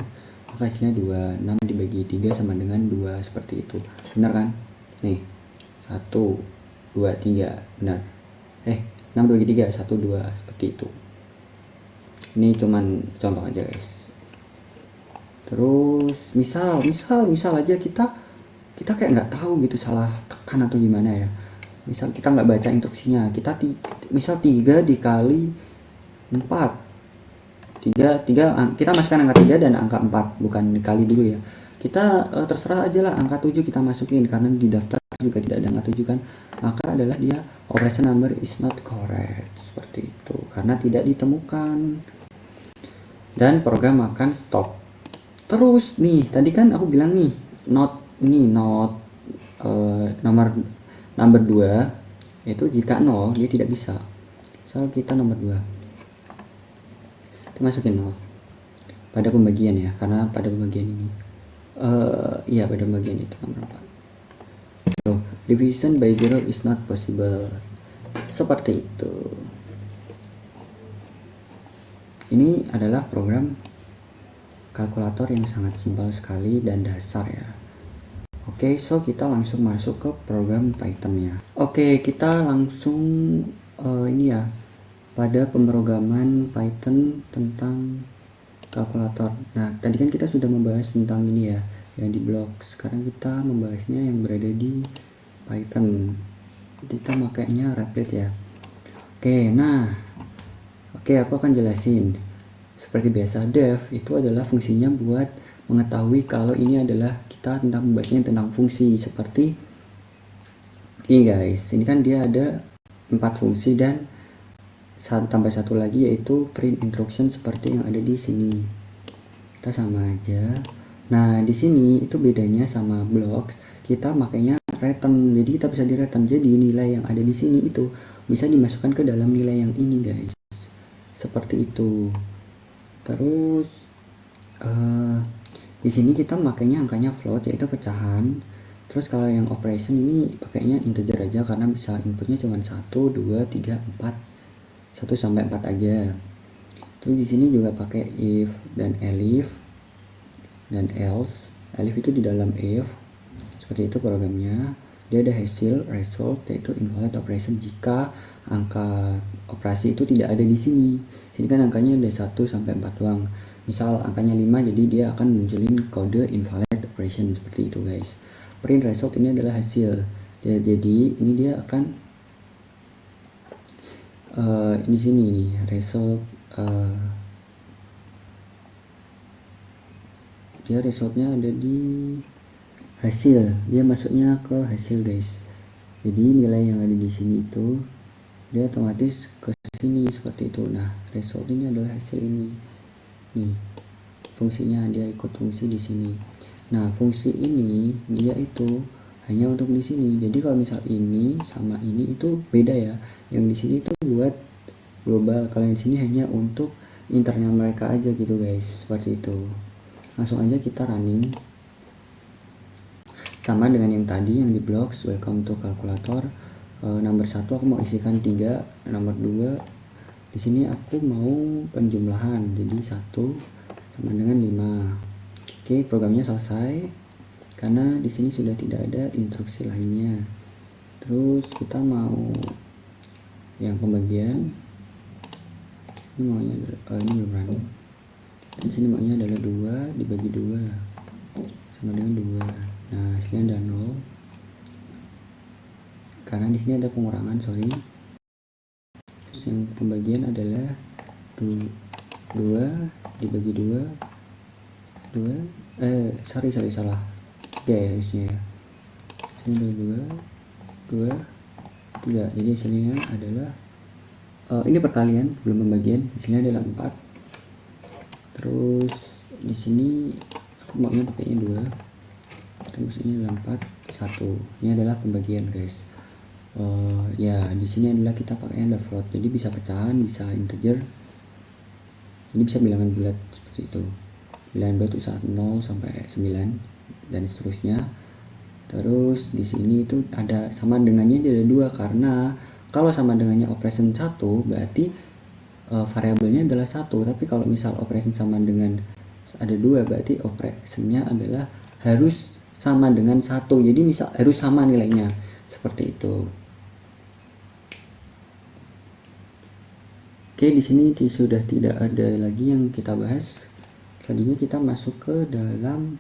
maka hasilnya 2. 6 dibagi 3 sama dengan 2, seperti itu. Benar kan? Nih 1 2 3, benar. 6 dibagi 3 1 2, seperti itu. Ini cuman contoh aja guys. Terus misal aja kita kayak nggak tahu gitu, salah tekan atau gimana ya. Misal kita nggak baca instruksinya, kita misal 3 dikali 4, 3 kita masukkan angka 3 dan angka 4, bukan dikali dulu ya. Kita terserah aja lah, angka 7 kita masukin, karena di daftar juga tidak ada angka 7 kan, maka adalah dia operation number is not correct, seperti itu, karena tidak ditemukan, dan program akan stop. Terus nih tadi kan aku bilang nih not nomor 2 itu jika 0 dia tidak bisa. Misal kita nomor 2, kita masukin 0 pada pembagian ya, karena pada pembagian ini iya pada pembagian itu nomor 4. So, division by 0 is not possible, seperti itu. Ini adalah program kalkulator yang sangat simpel sekali dan dasar ya. Oke, so kita langsung masuk ke program Python ya. Oke, kita langsung ini ya, pada pemrograman Python tentang kalkulator. Nah, tadi kan kita sudah membahas tentang ini ya, yang di blog. Sekarang kita membahasnya yang berada di Python. Kita makainya Rapid ya. Oke, aku akan jelasin. Seperti biasa, def itu adalah fungsinya buat mengetahui kalau ini adalah kita membahasnya tentang fungsi. Seperti ini guys, ini kan dia ada 4 fungsi dan tambah 1 lagi yaitu print instruction seperti yang ada di sini. Kita sama aja. Nah di sini itu bedanya sama blocks, kita makanya return, jadi kita bisa di return. Jadi nilai yang ada di sini itu bisa dimasukkan ke dalam nilai yang ini guys, seperti itu. Terus di sini kita makainya angkanya float, yaitu pecahan. Terus kalau yang operation ini pakainya integer aja karena bisa inputnya cuma 1, 2, 3, 4, 1 sampai 4 aja. Terus di sini juga pakai if dan elif dan else. Elif itu di dalam if, seperti itu programnya. Dia ada hasil result, yaitu invalid operation jika angka operasi itu tidak ada di sini. Sini kan angkanya ada 1 sampai 4 doang. Misal angkanya 5, jadi dia akan munculin kode invalid operation seperti itu guys. Print result ini adalah hasil. Jadi ini dia akan di sini nih result, dia resultnya ada di hasil, dia masuknya ke hasil guys. Jadi nilai yang ada di sini itu dia otomatis ke sini seperti itu. Nah, result ini adalah hasil ini. Nih, fungsinya dia ikut fungsi di sini. Nah, fungsi ini dia itu hanya untuk di sini. Jadi kalau misal ini sama ini itu beda ya. Yang di sini itu buat global, kalau yang di sini hanya untuk internal mereka aja gitu guys. Seperti itu. Langsung aja kita running. Sama dengan yang tadi yang di blocks, welcome to calculator. Nomor 1 aku mau isikan 3, nomor 2 di sini aku mau penjumlahan, jadi 1 sama dengan 5. Oke, programnya selesai karena di sini sudah tidak ada instruksi lainnya. Terus kita mau yang pembagian, ini maunya ini belum running. Di sini maunya adalah 2 dibagi 2 sama dengan 2. Nah, sini ada 0 karena di sini ada pengurangan, sorry. Terus yang pembagian adalah 2 dibagi 2 sorry salah. Harusnya ya. Sini ada 2 3. Jadi hasilnya adalah ini perkalian belum pembagian. Di sini adalah 4. Terus di sini aku maunya pakainya 2. Terus ini adalah 4 1. Ini adalah pembagian guys. Ya di sini adalah kita pakainya ada float, jadi bisa pecahan, bisa integer, jadi bisa bilangan bulat seperti itu. Bilangan bulat itu saat 0 sampai 9 dan seterusnya. Terus di sini itu ada sama dengannya ada 2, karena kalau sama dengannya operation 1 berarti variabelnya adalah 1, tapi kalau misal operation sama dengan ada 2 berarti operationnya adalah harus sama dengan 1. Jadi misal harus sama nilainya seperti itu. Oke, di sini sudah tidak ada lagi yang kita bahas. Selanjutnya kita masuk ke dalam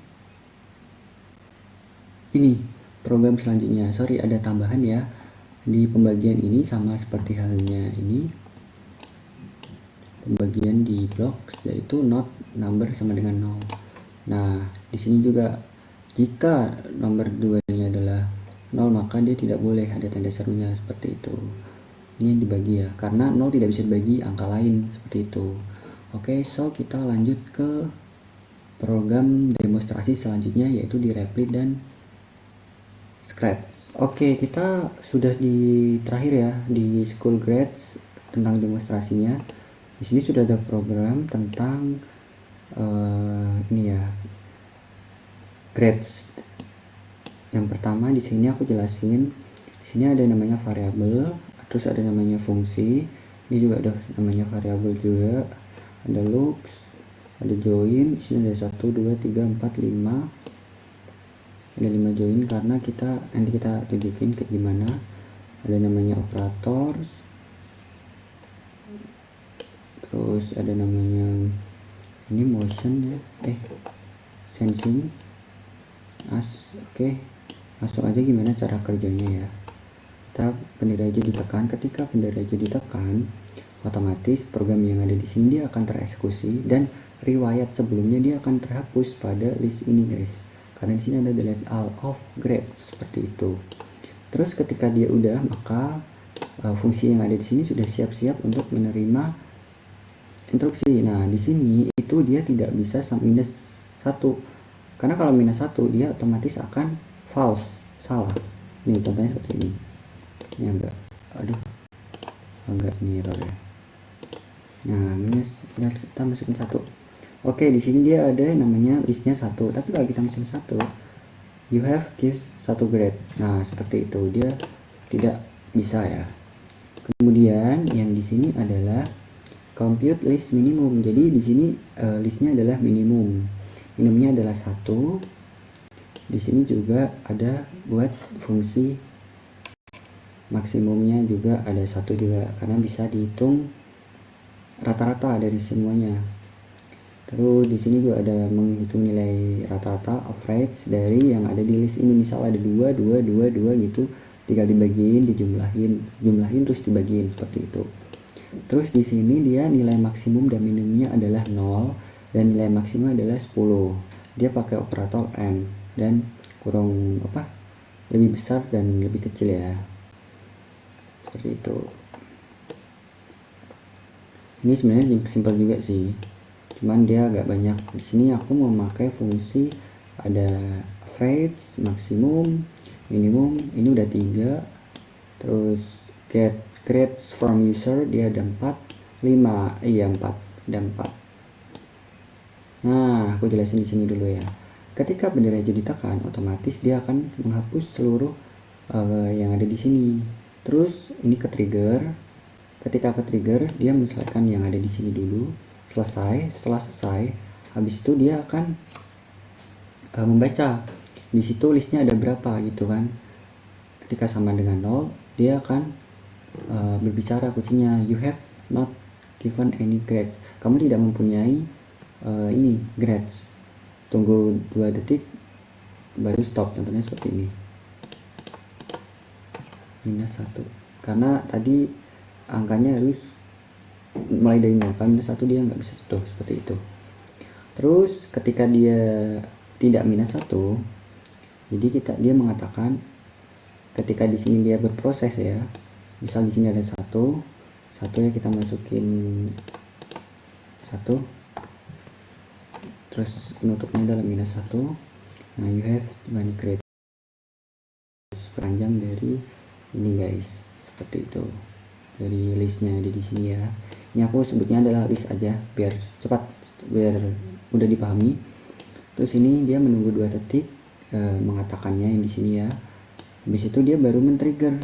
ini program selanjutnya. Sorry, ada tambahan ya di pembagian ini, sama seperti halnya ini pembagian di blocks, yaitu not number sama dengan 0. Nah, di sini juga jika nomor 2-nya adalah 0 maka dia tidak boleh ada tanda serunya seperti itu. Ini dibagi ya, karena 0 tidak bisa dibagi angka lain seperti itu. Oke, so kita lanjut ke program demonstrasi selanjutnya, yaitu di Replit dan Scratch. Oke, kita sudah di terakhir ya di School Grades tentang demonstrasinya. Di sini sudah ada program tentang ini ya, grades. Yang pertama di sini aku jelasin. Di sini ada namanya variabel, terus ada namanya fungsi. Ini juga ada namanya variabel juga. Ada loops, ada join. Di sini ada 1 2 3 4 5. Ada 5 join karena nanti kita tunjukin kayak gimana. Ada namanya operator. Terus ada namanya ini motion ya. Sensing. Oke. Langsung aja gimana cara kerjanya ya. Bendera hijau ditekan. Ketika bendera hijau ditekan, otomatis program yang ada di sini dia akan tereksekusi dan riwayat sebelumnya dia akan terhapus pada list ini guys. Karena di sini ada delete all of grades seperti itu. Terus ketika dia udah, maka fungsi yang ada di sini sudah siap-siap untuk menerima instruksi. Nah, di sini itu dia tidak bisa minus 1. Karena kalau minus 1 dia otomatis akan false, salah. Nih contohnya seperti ini. Ini agak ini error ya. Nah minus, kita masukin 1. Oke, di sini dia ada namanya listnya 1, tapi kalau kita masukin 1, you have gives 1 grade. Nah seperti itu, dia tidak bisa ya. Kemudian yang di sini adalah compute list minimum. Jadi di sini listnya adalah minimum. Minimumnya adalah 1. Di sini juga ada buat fungsi maksimumnya juga ada 1 juga, karena bisa dihitung rata-rata dari semuanya. Terus di sini juga ada menghitung nilai rata-rata average dari yang ada di list ini. Misal ada 2 gitu, tinggal dibagiin, jumlahin terus dibagiin seperti itu. Terus di sini dia nilai maksimum dan minimumnya adalah 0 dan nilai maksimum adalah 10. Dia pakai operator AND dan kurang lebih besar dan lebih kecil ya. Seperti itu. Ini sebenarnya simpel juga sih. Cuman dia agak banyak. Di sini aku mau memakai fungsi ada average, maksimum, minimum. Ini udah 3. Terus get grades from user dia ada 4, 5, iya 4, ada 4. Nah, aku jelasin di sini dulu ya. Ketika bendera hijau ditekan, otomatis dia akan menghapus seluruh yang ada di sini. Terus ini ke trigger. Ketika ke trigger, dia menyelesaikan yang ada di sini dulu. Selesai. Setelah selesai, habis itu dia akan membaca di situ listnya ada berapa gitu kan. Ketika sama dengan 0, dia akan berbicara kuncinya, you have not given any grades. Kamu tidak mempunyai ini grades. Tunggu 2 detik baru stop. Contohnya seperti ini, minus 1, karena tadi angkanya harus mulai dari 0 kan, minus 1 dia nggak bisa tuh, seperti itu. Terus ketika dia tidak minus 1, jadi dia mengatakan ketika di sini dia berproses ya. Misal di sini ada 1 ya, kita masukin 1, terus penutupnya adalah minus 1. Nah, you have one grade, panjang dari ini guys, seperti itu, dari listnya ada di sini ya. Ini aku sebutnya adalah list aja biar cepat, biar mudah dipahami. Terus ini dia menunggu 2 detik mengatakannya yang di sini ya. Habis itu dia baru men-trigger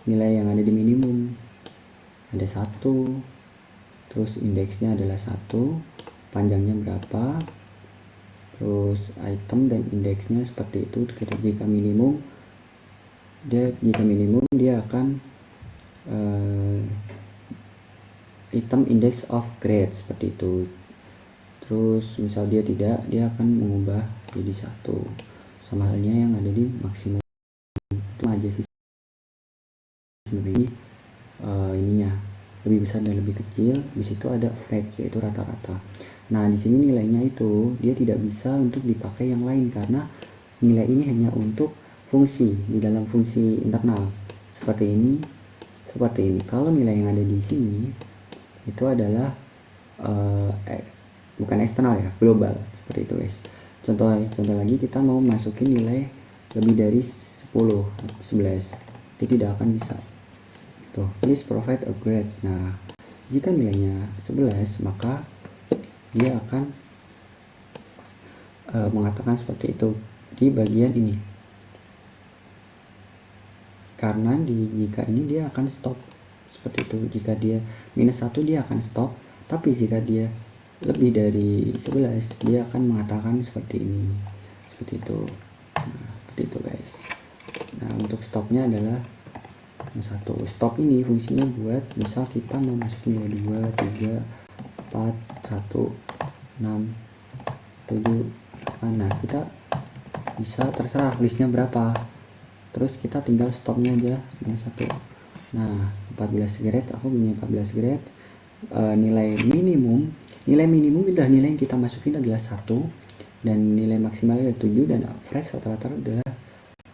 nilai yang ada di minimum. Ada 1, terus indeksnya adalah 1, panjangnya berapa, terus item dan indeksnya seperti itu. Jika minimum dia akan item index of grade seperti itu. Terus misal dia tidak, dia akan mengubah jadi 1, sama halnya yang ada di maksimum. Itu aja sih sebenarnya. Ininya lebih besar dan lebih kecil. Di situ ada average, yaitu rata-rata. Nah di sini nilainya itu dia tidak bisa untuk dipakai yang lain, karena nilai ini hanya untuk fungsi di dalam fungsi internal seperti ini. Kalau nilai yang ada di sini itu adalah bukan eksternal ya, global, seperti itu guys. Contoh lagi, kita mau masukin nilai lebih dari 10, 11, dia tidak akan bisa. Tuh, please provide a grade. Nah, jika nilainya 11, maka dia akan mengatakan seperti itu di bagian ini. Karena jika ini dia akan stop seperti itu. Jika dia minus 1 dia akan stop, tapi jika dia lebih dari 11 dia akan mengatakan seperti ini, seperti itu. Nah, seperti itu guys. Nah, untuk stopnya adalah 1. Stop ini fungsinya buat misal kita mau masukin 2, 3, 4, 1, 6, 7. Nah, kita bisa terserah listnya berapa, terus kita tinggal stopnya aja minus 1. Nah, 14 grade, aku punya 14 grade. Nilai minimum adalah nilai yang kita masukin adalah 1, dan nilai maksimal adalah 7, dan average rata-rata adalah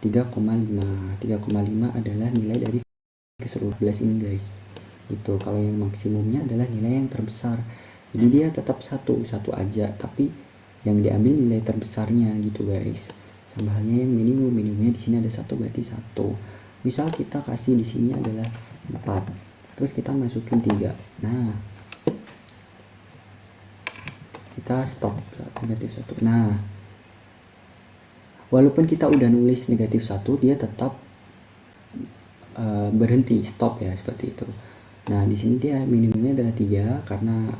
3,5. 3,5 adalah nilai dari keseluruhan 12 ini guys. Itu kalau yang maksimumnya adalah nilai yang terbesar, jadi dia tetap satu aja, tapi yang diambil nilai terbesarnya gitu guys. Sama halnya yang minimumnya di sini ada 1 berarti 1. Misal kita kasih di sini adalah 4. Terus kita masukin 3. Nah, kita stop negatif 1. Nah, walaupun kita udah nulis negatif 1, dia tetap berhenti, stop ya, seperti itu. Nah, di sini dia minimumnya adalah 3 karena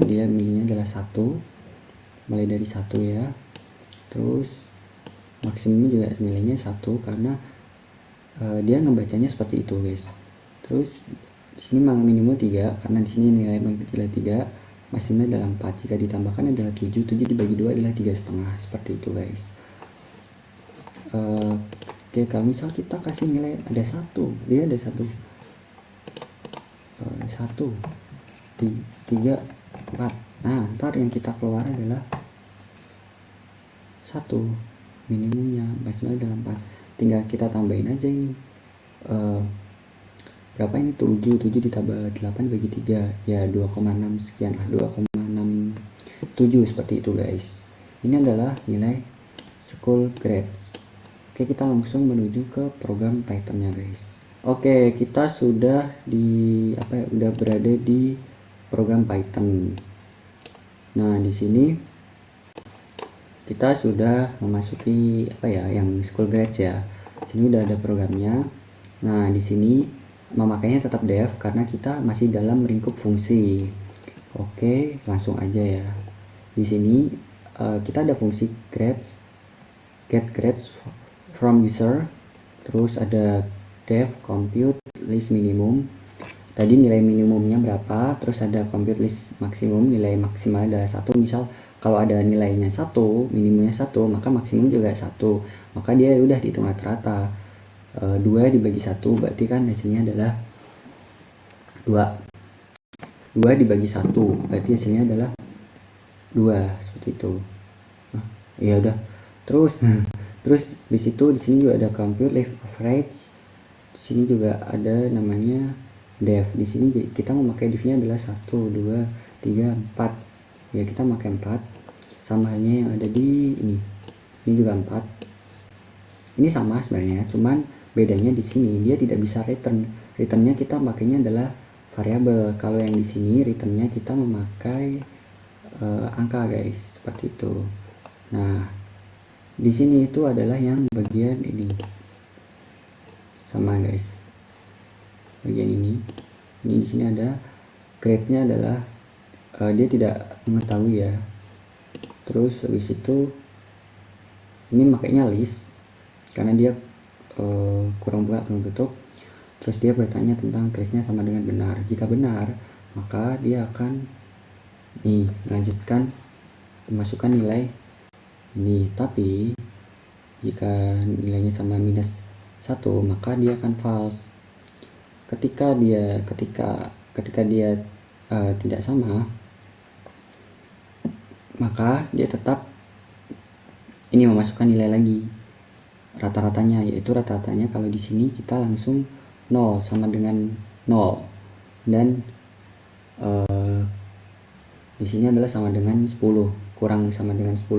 dia minimumnya adalah 1. Mulai dari 1 ya. Terus maksimumnya juga nilainya 1 karena dia ngebacanya seperti itu, guys. Terus di sini minimum 3 karena di sini nilai paling kecil adalah 3, maksimumnya adalah 4. Jika ditambahkan adalah 7, 7 dibagi 2 adalah 3,5, seperti itu, guys. Oke, kalau misal kita kasih nilai ada 1, dia ada 1, 1, 3, 4. Nah, ntar yang kita keluar adalah 1 minimumnya, maksimal adalah 4. Tinggal kita tambahin aja ini berapa ini, 7 ditambah 8 bagi 3 ya 2,6 sekian lah, 2,67 seperti itu, guys. Ini adalah nilai school grade. Oke, kita langsung menuju ke program Python-nya, guys. Oke, kita sudah udah berada di program Python. Nah, di sini kita sudah memasuki yang school grades ya. Sini udah ada programnya. Nah, di sini memakainya tetap def karena kita masih dalam lingkup fungsi. Oke, langsung aja ya. Di sini kita ada fungsi grades, get grades from user, terus ada def compute list minimum. Tadi nilai minimumnya berapa, terus ada compute list maksimum, nilai maksimal adalah 1. Misal kalau ada nilainya 1, minimumnya 1, maka maksimum juga 1. Maka dia udah dihitung rata-rata. 2 dibagi 1 berarti kan hasilnya adalah 2. 2 dibagi 1 berarti hasilnya adalah 2, seperti itu. Nah, ya udah. Terus di situ di sini juga ada compute lift average. Di sini juga ada namanya def. Di sini kita memakai defnya adalah 1, 2, 3, 4. Ya, kita pakai 4. Sama halnya yang ada di ini. Ini juga 4. Ini sama sebenarnya, cuman bedanya di sini dia tidak bisa return. Returnnya kita pakainya adalah variabel. Kalau yang di sini returnnya kita memakai angka, guys, seperti itu. Nah, di sini itu adalah yang bagian ini. Sama, guys. Bagian ini di sini ada grade-nya adalah dia tidak mengetahui ya. Terus habis itu ini makanya list karena dia kurang tutup. Terus dia bertanya tentang grade-nya sama dengan benar. Jika benar, maka dia akan melanjutkan memasukkan nilai ini. Tapi jika nilainya sama minus 1, maka dia akan false. Ketika dia tidak sama, maka dia tetap ini memasukkan nilai lagi rata-ratanya, yaitu rata-ratanya kalau di sini kita langsung 0 sama dengan 0 dan di sini adalah sama dengan 10 kurang sama dengan 10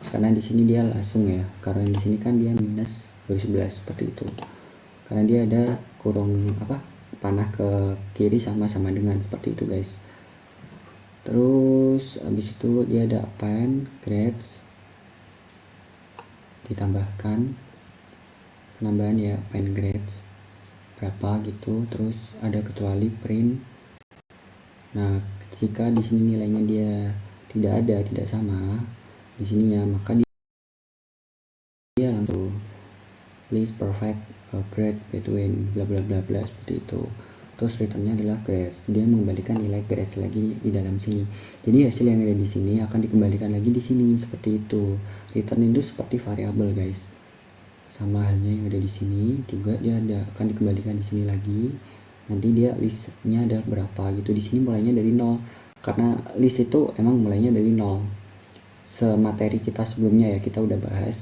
karena di sini dia langsung ya, karena di sini kan dia minus 11 seperti itu, karena dia ada kurung panah ke kiri sama dengan seperti itu, guys. Terus habis itu dia ada append grades, ditambahkan penambahan ya append grades berapa gitu. Terus ada kecuali print. Nah, jika di sini nilainya dia tidak sama di sininya, maka dia langsung please perfect grade between bla bla bla bla seperti itu. Terus returnnya adalah grades, dia mengembalikan nilai grades lagi di dalam sini. Jadi hasil yang ada di sini akan dikembalikan lagi di sini seperti itu. Return itu seperti variabel, guys. Sama halnya yang ada di sini juga dia akan dikembalikan di sini lagi. Nanti dia listnya ada berapa gitu. Di sini mulainya dari 0 karena list itu emang mulainya dari 0. Semateri kita sebelumnya ya, kita udah bahas.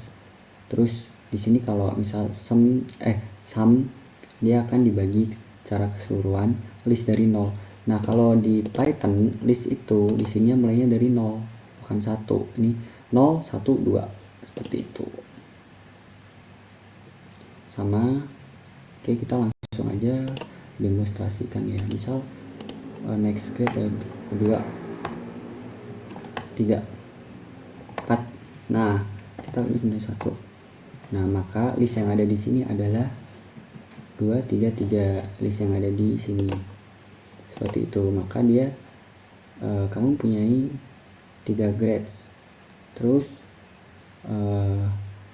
Terus di sini kalau misal sum dia akan dibagi secara keseluruhan list dari 0. Nah, kalau di Python list itu di sini mulainya dari 0 bukan 1. Ini 0 1 2. seperti itu. Sama, oke, kita langsung aja demonstrasikan ya. Misal next grade 2, 3, 4. Nah, kita ini 1. Nah, maka list yang ada di sini adalah 2, 3, 3 list yang ada di sini. Seperti itu. Maka dia kamu punyai 3 grades. Terus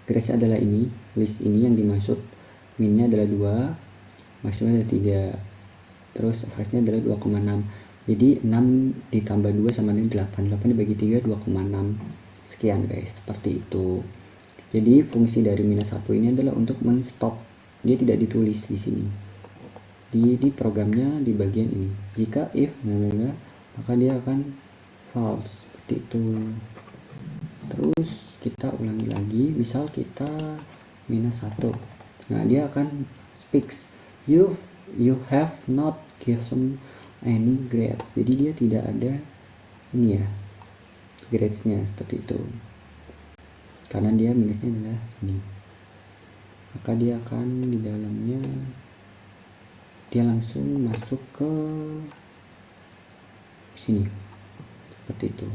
grades adalah ini, list ini yang dimaksud, minnya adalah 2, maksimalnya adalah 3. Terus average-nya adalah 2,6. Jadi 6 ditambah 2 sama dengan 8. 8 dibagi 3 2,6. Sekian guys, seperti itu. Jadi fungsi dari minus 1 ini adalah untuk men-stop. Dia tidak ditulis di sini. Di programnya di bagian ini. Jika if maka dia akan false, seperti itu. Terus kita ulangi lagi, misal kita minus 1. Nah, dia akan speaks you have not given any grade. Jadi dia tidak ada ini ya, grades-nya, seperti itu. Karena dia minusnya adalah ini, maka dia akan di dalamnya dia langsung masuk ke sini, seperti itu.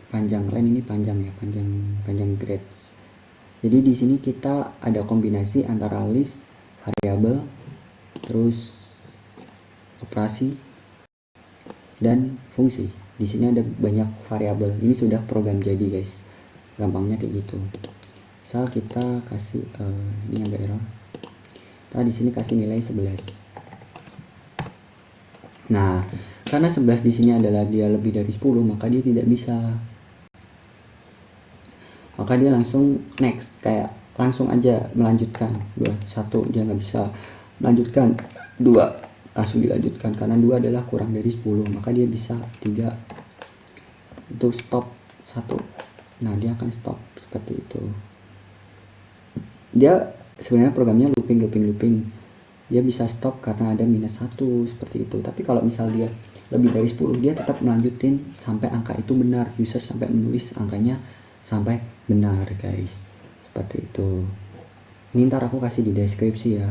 Panjang line ini panjang ya, panjang grades. Jadi di sini kita ada kombinasi antara list, variabel, terus operasi dan fungsi. Di sini ada banyak variabel. Ini sudah program jadi guys. Gampangnya kayak gitu. Misal kita kasih ini ada error. Kita di sini kasih nilai 11. Nah, karena 11 di sini adalah dia lebih dari 10, maka dia tidak bisa. Maka dia langsung next, kayak langsung aja melanjutkan. 2, 1 dia nggak bisa melanjutkan. 2 langsung dilanjutkan karena 2 adalah kurang dari 10, maka dia bisa 3 untuk stop 1. Nah, dia akan stop seperti itu. Dia sebenarnya programnya looping. Dia bisa stop karena ada minus 1, seperti itu. Tapi kalau misal dia lebih dari 10, dia tetap melanjutin sampai angka itu benar. User sampai menulis angkanya sampai benar guys, seperti itu. Ini ntar aku kasih di deskripsi ya,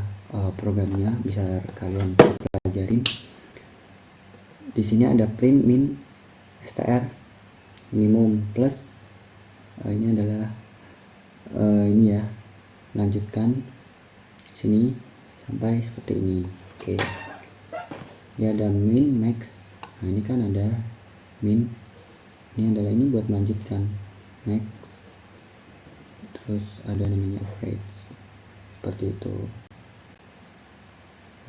programnya bisa kalian pelajarin. Di sini ada print min str minimum plus ini adalah ini ya, lanjutkan sini sampai seperti ini. Oke, ya ada min max. Nah, ini kan ada min, ini adalah ini buat melanjutkan max, terus ada namanya average, seperti itu.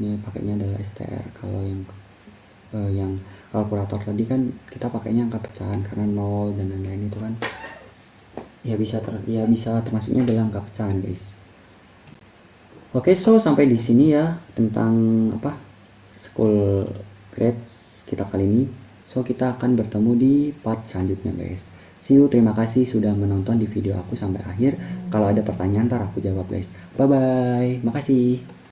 Ini pakainya adalah str. Kalau yang kalkulator tadi kan kita pakainya angka pecahan karena 0 dan lain-lain itu kan ya bisa termasuknya dalam angka pecahan guys. Oke, so sampai di sini ya tentang school grades kita kali ini. So kita akan bertemu di part selanjutnya guys. See you, terima kasih sudah menonton di video aku sampai akhir. Kalau ada pertanyaan ntar aku jawab guys. Bye bye, makasih.